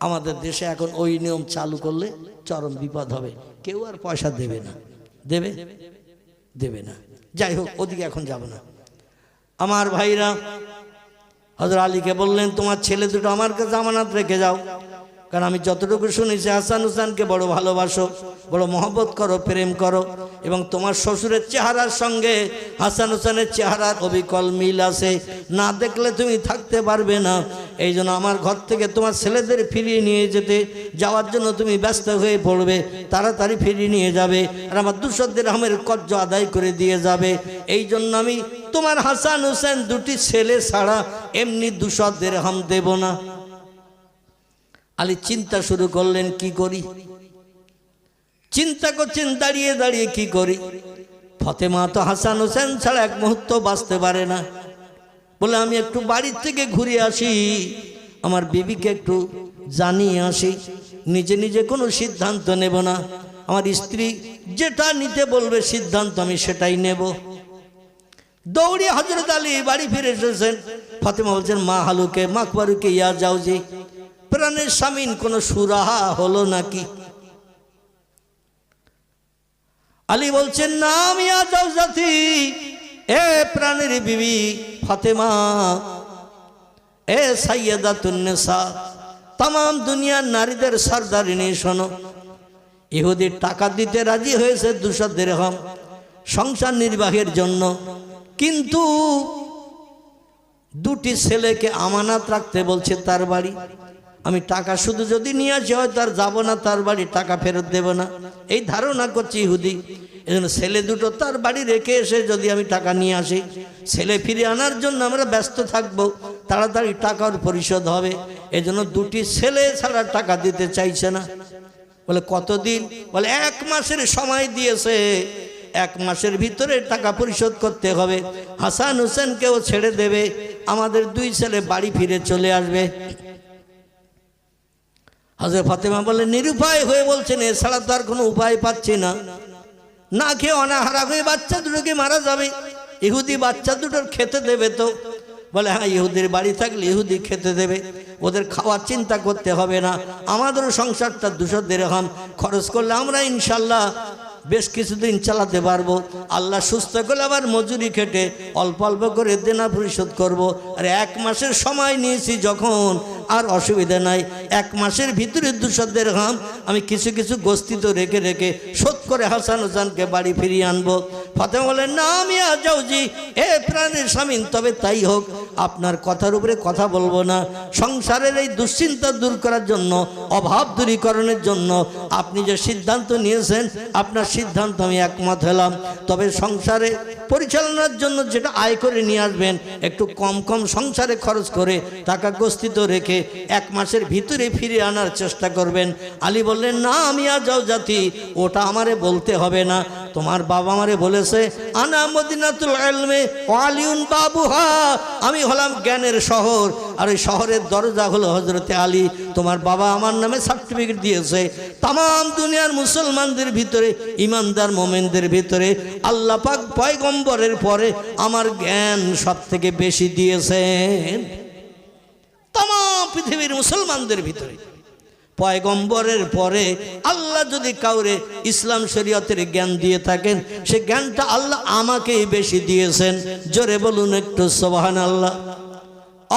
আমাদের দেশে এখন ওই নিয়ম চালু করলে চরম বিপদ হবে। কেউ আর পয়সা দেবে না, দেবে না। যাই হোক, ওদিকে এখন যাব না। আমার ভাইরা হযরত আলীকে বললেন, তোমার ছেলে দুটো আমার কাছে আমানত রেখে যাও, কারণ আমি যতটুকু শুনেছি হাসান হুসেনকে বড় ভালোবাসো, বড় মহব্বত করো, প্রেম করো, এবং তোমার শ্বশুরের চেহারার সঙ্গে হাসান হুসেনের চেহারার অবিকল মিল আছে, না দেখলে তুমি থাকতে পারবে না। এই জন্য আমার ঘর থেকে তোমার ছেলেদের ফিরিয়ে নিয়ে যাওয়ার জন্য তুমি ব্যস্ত হয়ে পড়বে, তাড়াতাড়ি ফিরিয়ে নিয়ে যাবে, আর আমার 200 দিরহামের কর্জ আদায় করে দিয়ে যাবে। এই জন্য আমি তোমার হাসান হুসেন দুটি ছেলে ছাড়া এমনি 200 দিরহাম দেব না। আলী চিন্তা শুরু করলেন, কি করি? চিন্তা করছেন দাঁড়িয়ে দাঁড়িয়ে কি করি। ফাতেমা তো হাসান হোসেন ছাড়া এক মুহূর্ত বাঁচতে পারে না। বলে, আমি একটু বাড়ির থেকে ঘুরে আসি, আমার বিবিকে একটু জানিয়ে আসি, নিজে নিজে কোনো সিদ্ধান্ত নেব না, আমার স্ত্রী যেটা নিতে বলবে সিদ্ধান্ত আমি সেটাই নেব। দৌড়ে হযরত আলী বাড়ি ফিরে এসেছেন। ফাতেমা বলছেন, মা হালুকে মাকবারুকে ইয়া যাও যে, প্রাণের স্বামীন কোনো সুরাহা হলো নাকি? আলী বলছেন, না মিয়া যাও জাতি, এ প্রাণের বিবি ফাতেমা, এ সাইয়্যিদাতুন নিসা, তাম দুনিয়ার নারীদের সরদারিনী, শোনো, ইহুদি টাকা দিতে রাজি হয়েছে 200 দিরহাম সংসার নির্বাহের জন্য, কিন্তু দুটি ছেলেকে আমানত রাখতে বলছে তার বাড়ি। আমি টাকা শুধু যদি নিয়ে আসি হয়তো আর যাবো না তার বাড়ি, টাকা ফেরত দেব না, এই ধারণা করছি ইহুদি। এজন্য ছেলে দুটো তার বাড়ি রেখে এসে যদি আমি টাকা নিয়ে আসি, ছেলে ফিরে আনার জন্য আমরা ব্যস্ত থাকবো, তাড়াতাড়ি টাকার পরিশোধ হবে। এজন্য দুটি ছেলে ছাড়া টাকা দিতে চাইছে না। বলে, কতদিন? বলে, 1 মাসের সময় দিয়েছে, 1 মাসের ভিতরে টাকা পরিশোধ করতে হবে। হাসান হোসেনকেও ছেড়ে দেবে, আমাদের 2 ছেলে বাড়ি ফিরে চলে আসবে। হযরত ফাতেমা বলে, নিরুপায় হয়ে বলছেন, এছাড়া তো আর কোনো উপায় পাচ্ছি না, না খেয়ে অনাহারা হয়ে বাচ্চা দুটোকে মারা যাবে, ইহুদি বাচ্চা দুটোর খেতে দেবে তো? বলে, হ্যাঁ, ইহুদির বাড়ি থাকলে ইহুদি খেতে দেবে, ওদের খাওয়ার চিন্তা করতে হবে না, আমাদেরও সংসারটা 200 দিরহাম খরচ করলে আমরা ইনশাল্লাহ বেশ কিছুদিন চালাতে পারবো। আল্লাহ সুস্থ করলে আবার মজুরি খেটে অল্প অল্প করে দেনা পরিশোধ করব। আর 1 মাসের সময় নিয়েছি যখন, আর অসুবিধা নাই, 1 মাসের ভিতরে 200 দিরহাম আমি কিছু কিছু গস্তিত রেখে রেখে শোধ করে হাসান হোসেনকে বাড়ি ফিরিয়ে আনবো। ফাতেমা বলেন, না মিয়া যাওজি, এ প্রাণের স্বামী, তবে তাই হোক, আপনার কথার উপরে কথা বলবো না। সংসারের এই দুশ্চিন্তা দূর করার জন্য, অভাব দূরীকরণের জন্য আপনি যে সিদ্ধান্ত নিয়েছেন, আপনার সিদ্ধান্ত আমি একমত হলাম। তবে সংসারে পরিচালনার জন্য যেটা আয় করে নিয়ে আসবেন, একটু কম কম সংসারে খরচ করে টাকা গস্তিত রেখে 1 মাসের ভিতরে ফিরে আনার চেষ্টা করবেন। আলী বললেন, না মিয়া যাও জাতি, ওটা আমারে বলতে হবে না, তোমার বাবা আমারে বলেছে, আনা মদিনাতুল ইলমে ওয়া আলিউন বাবুহা, আমি হলাম জ্ঞানের শহর, আর ওই শহরের দরজা হলো হযরতে আলী। তোমার বাবা আমার নামে সার্টিফিকেট দিয়েছে, তাম দুনিয়ার মুসলমানদের ভিতরে, ইমানদার মোমেনদের ভিতরে আল্লাহ পাক পয়গম্বরের পরে আমার জ্ঞান সব থেকে বেশি দিয়েছেন। তাম পৃথিবীর মুসলমানদের ভিতরে পয়গম্বরের পরে আল্লাহ যদি কাউরে ইসলাম শরীয়তের জ্ঞান দিয়ে থাকেন, সে জ্ঞানটা আল্লাহ আমাকেই বেশি দিয়েছেন। জোরে বলুন একটু সুবহানাল্লাহ।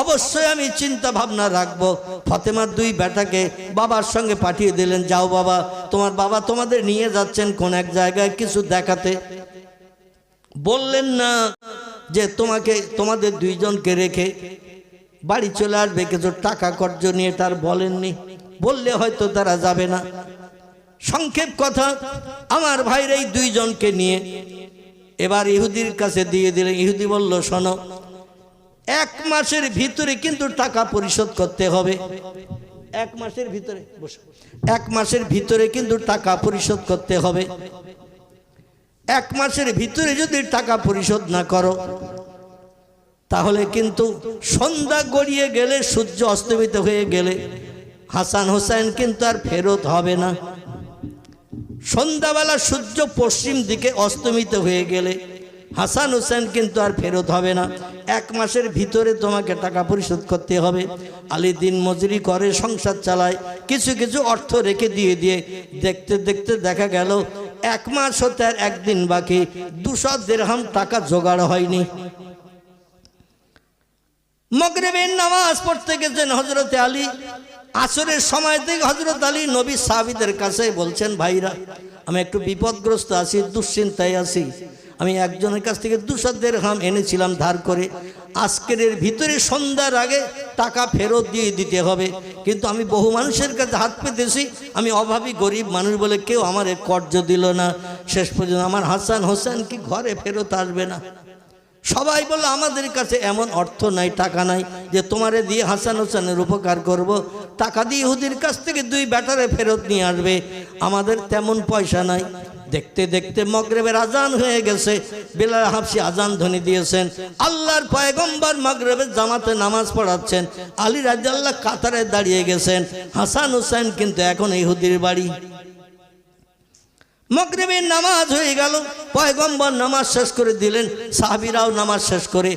অবশ্যই আমি চিন্তা ভাবনা রাখবো। ফাতেমার 2 বেটাকে বাবার সঙ্গে পাঠিয়ে দিলেন, যাও বাবা, তোমার বাবা তোমাদের নিয়ে যাচ্ছেন কোন এক জায়গায় কিছু দেখাতে। বললেন না যে তোমাদের 2 জনকে রেখে বাড়ি চলে আসবে কিছু টাকা কর্জ নিয়ে, তার বলেননি, বললে হয়তো তারা যাবে না। সংক্ষেপ কথা, আমার ভাইয়ের এই 2 জনকে নিয়ে এবার ইহুদির কাছে দিয়ে দিলেন। ইহুদি বলল, শোনো, 1 মাসের ভিতরে কিন্তু টাকা পরিশোধ করতে হবে। 1 মাসের ভিতরে, 1 মাসের ভিতরে কিন্তু টাকা পরিশোধ করতে হবে। 1 মাসের ভিতরে যদি টাকা পরিশোধ না করো, তাহলে কিন্তু সন্ধ্যা গড়িয়ে গেলে, সূর্য অস্তমিত হয়ে গেলে হাসান হোসেন কিন্তু আর ফেরত হবে না। সন্ধ্যাবেলা সূর্য পশ্চিম দিকে অস্তমিত হয়ে গেলে হাসান হোসেন কিন্তু আর ফেরত হবে না। 1 মাসের ভিতরে তোমাকে টাকা পরিশোধ করতে হবে। আলী দিন মজুরি করে, সংসার চালায়, কিছু কিছু অর্থ রেখে দিয়ে দেখতে দেখতে দেখা গেল 1 মাস হতে আর 1 দিন বাকি, 200 দিরহাম টাকা জোগাড় হয়নি। মাগরিবের নামাজ পড়তে গেছেন হযরতে আলী। আসরের সময় থেকে হযরত আলী নবী সাহাবীদের কাছে বলছেন, ভাইরা আমি একটু বিপদগ্রস্ত আছি, দুশ্চিন্তায় আছি। আমি একজনের কাছ থেকে 200 দিরহাম এনেছিলাম ধার করে, আজকের ভিতরে সন্ধ্যার আগে টাকা ফেরত দিয়ে দিতে হবে। কিন্তু আমি বহু মানুষের কাছে হাত পেতেছি, আমি অভাবী গরিব মানুষ বলে কেউ আমার কর্জ দিল না। শেষ পর্যন্ত আমার হাসান হোসেন কি ঘরে ফেরত আসবে না। সবাই বলল আমাদের কাছে এমন অর্থ নাই, টাকা নাই যে তোমারে দিয়ে হাসান হোসেনের উপকার করব। টাকা দিয়ে ইহুদির কাছ থেকে 2 বেটারে ফেরত নিয়ে আসবে, আমাদের তেমন পয়সা নাই। দেখতে দেখতে মাগরিবের আজান হয়ে গেছে। বেলাল হাবশী আজান ধ্বনি দিয়েছেন। আল্লাহর পয়গম্বর মাগরিবের জামাতে নামাজ পড়াচ্ছেন। আলী রাদিয়াল্লাহু কাতারে দাঁড়িয়ে গেছেন। হাসান হোসেন কিন্তু এখন ইহুদির বাড়ি। মাগরিবের নামাজ হয়ে গেল, পয়গম্বর নামাজ শেষ করে দিলেন, সাহাবীরাও নামাজ শেষ করে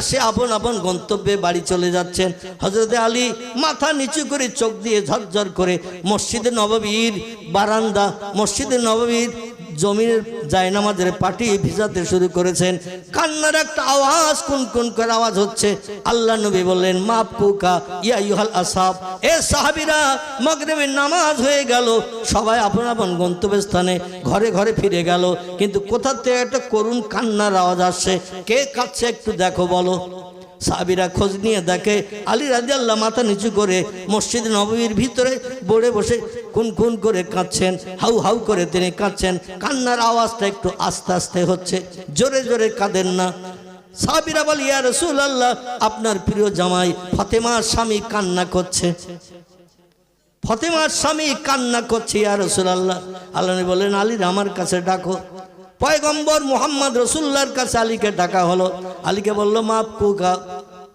সে আপন আপন গন্তব্যে বাড়ি চলে যাচ্ছেন। হযরতে আলী মাথা নিচু করে চোখ দিয়ে ঝরঝর করে মসজিদে নববীর বারান্দা, মসজিদে নববীর জমিনের জায়নামাজের পাটি ভিজাতে শুরু করেছেন। কান্নার একটা আওয়াজ, কুনকুন করে আওয়াজ হচ্ছে। আল্লাহ নবী বললেন, মাপ কুকা ইয়া আইয়ুহাল আসহাব, এ সাহাবীরা মাগরিবের নামাজ হয়ে গেল, সবাই আপন আপন গন্তব্যস্থানে ঘরে ঘরে ফিরে গেল। কিন্তু কোথা থেকে একটা করুণ কান্নার আওয়াজ আসছে। কে কাঁদছে একটু দেখো বলো। সাহাবীরা খোঁজ নিয়ে দেখে আলী রাদিয়াল্লাহু মাথা নিচু করে মসজিদ নববীর ভিতরে বড়ে বসে কুনকুন করে কাঁদছেন, হাউ হাউ করে তিনি কাঁদছেন। কান্নার আওয়াজটা একটু আস্তে আস্তে হচ্ছে, জোরে জোরে কাঁদেন না। সাহাবীরা বলে, ইয়া রাসূলুল্লাহ, আপনার প্রিয় জামাই ফাতেমার স্বামী কান্না করছে, ফাতেমার স্বামী কান্না করছে ইয়া রাসূলুল্লাহ। আল্লাহ নবী বলেন, আলীর আমার কাছে ডাকো। পয়গম্বর মুহাম্মদ রাসূলুল্লাহর কাছে আলীকে ডাকা হলো। আলীকে বলল, মাপ কুকা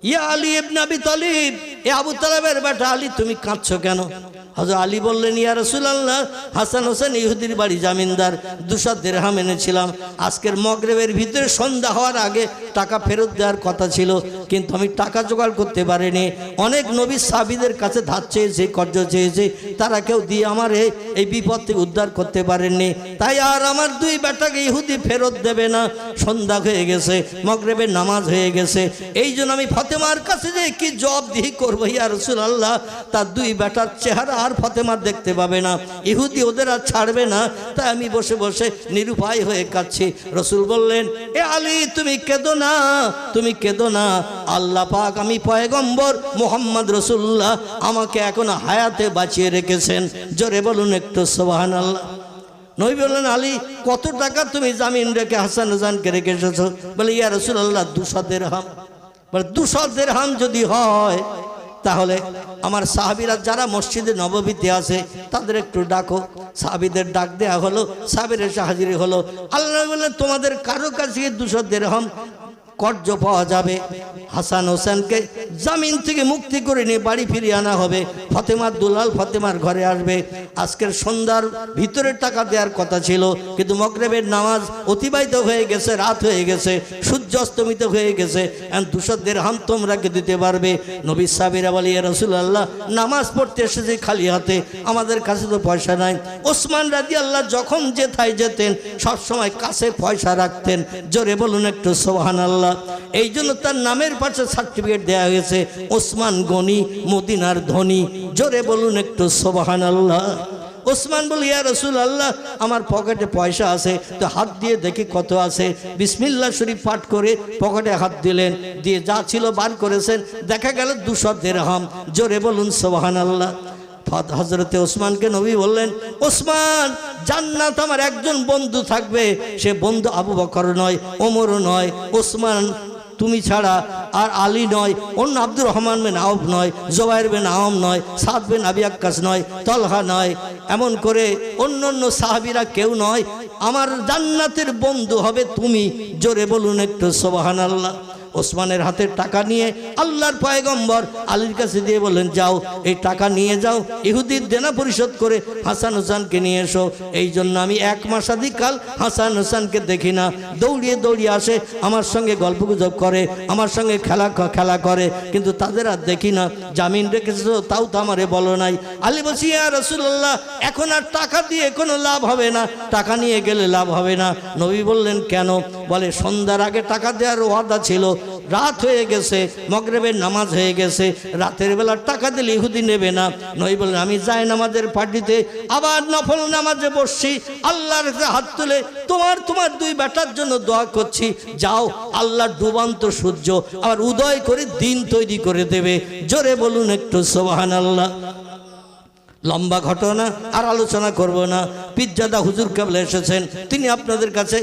ইয়া আলী ইবনে আবি তালিব, এ আবু তালেবের বেটা আলী, তুমি কাঁদছো কেন? হযরত আলী বললেন, ইয়া রাসূলুল্লাহ, হাসান হোসেন ইহুদির বাড়ি জামিনদার, 200 দিরহাম এনেছিলাম। আজকের মাগরিবের ভিতরে সন্ধ্যা হওয়ার আগে টাকা ফেরত দেওয়ার কথা ছিল, কিন্তু আমি টাকা জোগাড় করতে পারিনি। অনেক নবী সাহাবীদের কাছে ধার চেয়েছে, কর্জ চেয়েছে, তারা কেউ দিয়ে আমার এই বিপদ থেকে উদ্ধার করতে পারেননি। তাই আর আমার 2 বেটাকে ইহুদি ফেরত দেবে না। সন্ধ্যা হয়ে গেছে, মাগরিবের নামাজ হয়ে গেছে, এই জন্য আমি ফাতেমার কাছে যে কি জবাবদিহি করবো ইয়া রাসূলুল্লাহ। তার 2 বেটার চেহারা আর ফাতেমা দেখতে পাবে না, ইহুদি ওদের আর ছাড়বে না। তাই আমি বসে বসে নিরুপায় হয়ে কাঁদছি। রাসূল বললেন, এ আলী তুমি কেঁদো না, তুমি কেঁদো না। আল্লাহ পাক আমি পয়গম্বর মুহাম্মদ রাসূলুল্লাহ আমাকে এখন হায়াতে বাঁচিয়ে রেখেছেন। জোরে বলুন একটু সুবহানাল্লাহ। নবী বললেন, আলী কত টাকা তুমি জামিন রেখে হাসান হোসেনকে রেখে এসেছো? বলে, ইয়া রাসূলুল্লাহ 200 দিরহাম। বলে, 200 দিরহাম যদি হয় তাহলে আমার সাহাবীরা যারা মসজিদে নববীতে আছে তাদের একটু ডাকো। সাহাবীদের ডাক দেয়া হলো, সাহাবীরা এসে হাজির হলো। আল্লাহ বললেন, তোমাদের কারো কাছে 200 দিরহাম কর্জ পাওয়া যাবে। হাসান হোসেনকে জামিন থেকে মুক্তি করে নিয়ে বাড়ি ফিরিয়ে আনা হবে। ফাতেমার দুলাল ফাতেমার ঘরে আসবে। আজকের সন্ধ্যার ভিতরে টাকা দেওয়ার কথা ছিল, কিন্তু মাগরিবের নামাজ অতিবাহিত হয়ে গেছে, রাত হয়ে গেছে, সূর্য অস্তমিত হয়ে গেছে। এখন 200 দিরহাম তোমরা কে দিতে পারবে? নবী সাহাবীরা বলে, ইয়া রাসূলুল্লাহ, নামাজ পড়তে এসেছি খালি হাতে, আমাদের কাছে তো পয়সা নাই। ওসমান রাদিয়াল্লাহু যখন যেথায় যেতেন সবসময় কাছে পয়সা রাখতেন। জোরে বলুন একটু সুবহানাল্লাহ। এই জন্য তার নামের পাশে সার্টিফিকেট দেওয়া হয়েছে, ওসমান গনি, মদিনার ধনী। জোরে বলুন একটু সুবহানাল্লাহ। ওসমান বলে, ইয়া রাসূলুল্লাহ, আমার পকেটে পয়সা আছে, তো হাত দিয়ে দেখি কত আছে। বিসমিল্লাহ শরীফ পাঠ করে পকেটে হাত দিলেন, দিয়ে যা ছিল বার করেছেন, দেখা গেল 200 দিরহাম। জোরে বলুন সুবহানাল্লাহ। হযরতে ওসমানকে নবী বললেন, ওসমান, জান্নাত আমার একজন বন্ধু থাকবে, সে বন্ধু আবু বকর নয়, ওমরও নয়, ওসমান তুমি ছাড়া, আর আলী নয়, অন্য আব্দুর রহমান বিন আউফ নয়, জুবাইর বিন আওয়াম নয়, সাদ বিন আবি ওয়াক্কাস নয়, তলহা নয়, এমন করে অন্য অন্য সাহাবীরা কেউ নয়। আমার জান্নাতের বন্ধু হবে তুমি। জোরে বলুন একটু সুবহানাল্লাহ। ওসমানের হাতে টাকা নিয়ে আল্লাহর পয়গম্বর আলীর কাছে দিয়ে বললেন, যাও এই টাকা নিয়ে যাও, ইহুদির দেনা পরিশোধ করে হাসান হোসেনকে নিয়ে এসো। এই জন্য আমি 1 মাসাধিক কাল হাসান হোসেনকে দেখি না, দৌড়িয়ে দৌড়িয়ে আসে, আমার সঙ্গে গল্পগুজব করে, আমার সঙ্গে খেলা করে, কিন্তু তাদের আর দেখি না। জামিন রেখেছো তাও তো আমারে বলো নাই। আলী বলছি, ইয়া রাসূলুল্লাহ, এখন আর টাকা দিয়ে কোনো লাভ হবে না, টাকা নিয়ে গেলে লাভ হবে না। নবী বললেন, কেন? বলে, সন্ধ্যার আগে টাকা দেওয়ার ওয়াদা ছিল, রাত হয়ে গেছে, মাগরিবের নামাজ হয়ে গেছে, রাতের বেলা টাকা দিলে ইহুদি নেবে না। নবী বললেন, আমি যাই নামাজের পার্টিতে আবার নফল নামাজে বসছি, আল্লাহর কাছে হাত তুলে তোমার 2 বেটার জন্য দোয়া করছি, যাও, আল্লাহ ডুবান্ত সূর্য আবার উদয় করে দিন তৈরি করে দেবে। জোরে বলুন একটু সুবহানাল্লাহ। লম্বা ঘটনা আর আলোচনা করব না। পীরজাদা হুজুর কেবল এসেছেন, তিনি আপনাদের কাছে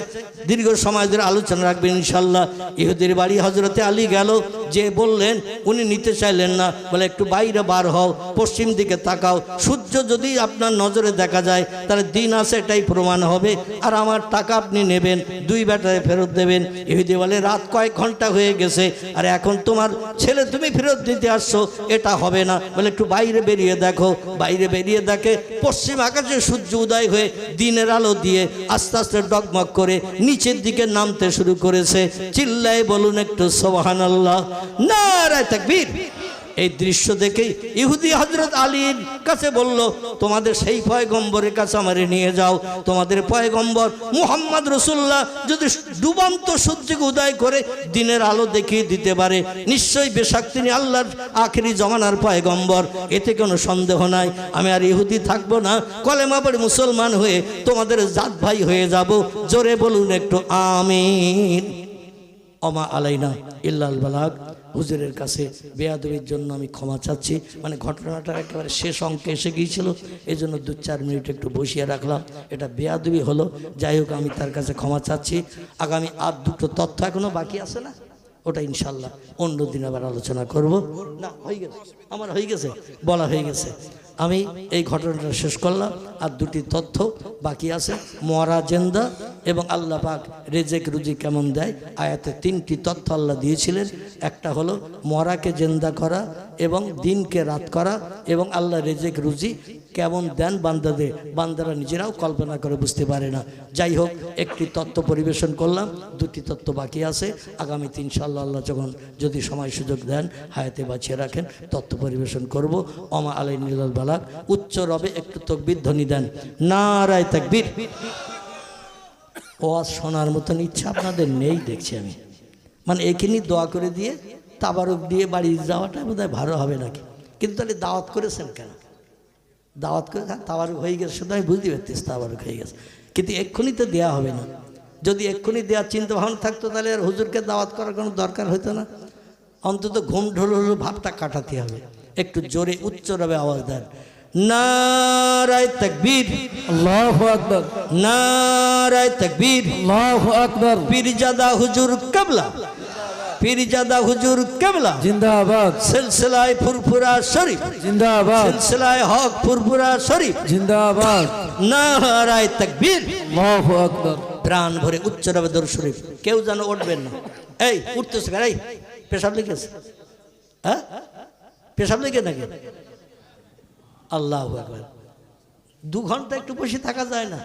দীর্ঘ সময় ধরে আলোচনা রাখবেন ইনশাল্লাহ। ইহুদির বাড়ি হজরতে আলী গেল, যে বললেন, উনি নিতে চাইলেন না, বলে একটু বাইরে বার হও, পশ্চিম দিকে তাকাও, সূর্য যদি আপনার নজরে দেখা যায় তাহলে দিন আছে, এটাই প্রমাণ হবে, আর আমার টাকা আপনি নেবেন, 2 বেটারে ফেরত দেবেন। ইহুদি বলে, রাত কয়েক ঘন্টা হয়ে গেছে, আর এখন তোমার ছেলে তুমি ফেরত দিতে আসছো, এটা হবে না। বলে, একটু বাইরে বেরিয়ে দেখো। বাইরে বেরিয়ে দেখে পশ্চিম আকাশে সূর্য উদয় হয়ে দিনের আলো দিয়ে আস্তে আস্তে ডগমগ করে নিচের দিকে নামতে শুরু করেছে। চিল্লায় বলুন একটু সুবহানাল্লাহ, নারায়ে তাকবীর। এই দৃশ্য দেখে ইহুদি হযরত আলীর কাছে বলল, তোমাদের সেই পয়গম্বরের কাছে আমারে নিয়ে যাও, তোমাদের পয়গম্বর মুহাম্মদ রাসূলুল্লাহ যদি ডুবন্ত সূর্যকে উদয় করে দিনের আলো দেখিয়ে দিতে পারে, নিশ্চয়ই বেশক তিনি আল্লাহর আখেরি জমানার পয়গম্বর, এতে কোনো সন্দেহ নাই। আমি আর ইহুদি থাকবো না, কলেমা পড়ে মুসলমান হয়ে তোমাদের জাত ভাই হয়ে যাব। জোরে বলুন একটু আমিন। ওমা আলাইনা ইল্লাল বালাগ। হুজুরের কাছে বেয়াদবির জন্য আমি ক্ষমা চাচ্ছি, মানে ঘটনাটা একেবারে শেষ অঙ্কে এসে গিয়েছিল, এই জন্য 2-4 মিনিট একটু বসিয়ে রাখলাম, এটা বেয়াদবি হলো। যাই হোক, আমি তার কাছে ক্ষমা চাচ্ছি। আগামী আর 2টো তথ্য এখনো বাকি আছে না, ওটা ইনশাল্লাহ অন্য দিন আবার আলোচনা করব। না, হয়ে গেছে, আমার হয়ে গেছে, বলা হয়ে গেছে। আমি এই ঘটনাটা শেষ করলাম, আর 2টি তথ্য বাকি আছে, মরা জেন্দা এবং আল্লাহ পাক রেজেক রুজি কেমন দেয়। আয়াতে 3টি তথ্য আল্লাহ দিয়েছিলেন, একটা হলো মরাকে জেন্দা করা এবং দিনকে রাত করা, এবং আল্লাহ রেজেক রুজি কেমন দেন বান্দাদের, বান্দারা নিজেরাও কল্পনা করে বুঝতে পারে না। যাই হোক, একটি তত্ত্ব পরিবেশন করলাম, 2টি তত্ত্ব বাকি আছে। আগামীতে ইনশাআল্লাহ আল্লাহ যখন যদি সময় সুযোগ দেন, হায়াতে বাঁচিয়ে রাখেন, তত্ত্ব পরিবেশন করব। ওমা আলাইনাল বালাগ। উচ্চ রবে একটু তাকবীর ধ্বনি দেন, নারায়ে তাকবীর। ওয়াজ শোনার মতন ইচ্ছা আপনাদের নেই দেখছি আমি, মানে এখানে দোয়া করে দিয়ে তাবারক দিয়ে বাড়ি যাওয়াটা বোধহয় ভালো হবে নাকি। কিন্তু তাহলে দাওয়াত করেছেন কেন? দাওয়াত করে তাবারক হয়ে গেছে, শুধু আমি বুঝতে পারতেছি তাবারক হয়ে গেছে, কিন্তু এক্ষুনি তো দেওয়া হবে না। যদি এক্ষুনি দেওয়ার চিন্তা ভাবনা থাকতো তাহলে আর হুজুরকে দাওয়াত করার কোনো দরকার হতো না। অন্তত ঘুম ঢোল হলো ভাবটা কাটাতে হবে। একটু জোরে উচ্চ রবে আওয়াজ দেন, নারায়ে তাকবীর, আল্লাহু আকবার, নারায়ে তাকবীর, আল্লাহু আকবার। পীরজাদা হুজুর কেবলা, পীরজাদা হুজুর কেবলা জিন্দাবাদ, সিলসিলায়ে ফুরফুরা শরীফ জিন্দাবাদ, সিলসিলায়ে হক ফুরফুরা শরীফ জিন্দাবাদ, নারায়ে তাকবীর, আল্লাহু আকবার। প্রাণ ভরে উচ্চ রবে দরুদ শরীফ। কেউ যেন উঠবেন না। এই উঠতেছে কেন? এই পেশাব লিখেছে, হ্যাঁ পেশাব লিখে নাকি? আল্লাহু আকবার। 2 ঘন্টা একটু বসে থাকা যায় না?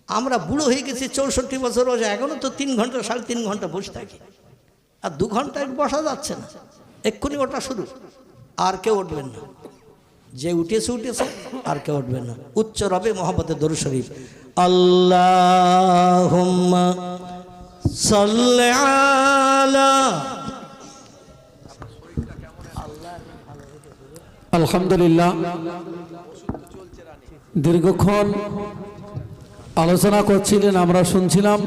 আমরা বুড়ো হয়ে গেছি, 64 বছর বয়সে, এখনো তো 3 ঘন্টা 3.5 ঘন্টা বসে থাকি, আর 2 ঘন্টা বসা যাচ্ছে না। এক্ষুনি ওটা শুরু, আর কেউ উঠবেন না। যে উঠেছে উঠেছে, আর কেউ উঠবেন না। উচ্চ রবে মোহাম্মদের দরুদ শরীফ। আল্লাহুম্মা সাল্লি আলা। আলহামদুলিল্লাহ, দীর্ঘক্ষণ আলোচনা করছিলেন, আমরা শুনছিলাম,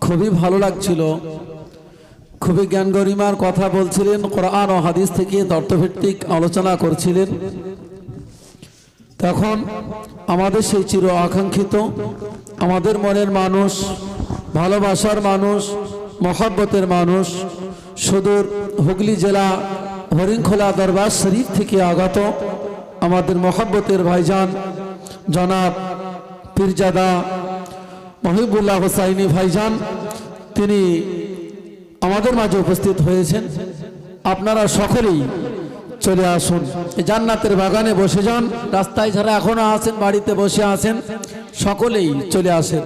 খুবই ভালো লাগছিল, খুবই জ্ঞান গরিমার কথা বলছিলেন, কোরআন ও হাদিস থেকে তত্ত্বভিত্তিক আলোচনা করছিলেন। তখন আমাদের সেই চির আকাঙ্ক্ষিত, আমাদের মনের মানুষ, ভালোবাসার মানুষ, মহব্বতের মানুষ, সুদূর হুগলি জেলা হরিণখোলা দরবার শরীফ থেকে আগত আমাদের মহব্বতের ভাইজান জনাব পীরজাদা মহিবুল্লাহ হুসাইনি ভাইজান, তিনি আমাদের মাঝে উপস্থিত হয়েছেন, আপনারা সকলেই চলে আসুন, এই জান্নাতের বাগানে বসে যান। রাস্তায় যারা এখনো আছেন, বাড়িতে বসে আছেন, সকলেই চলে আসেন।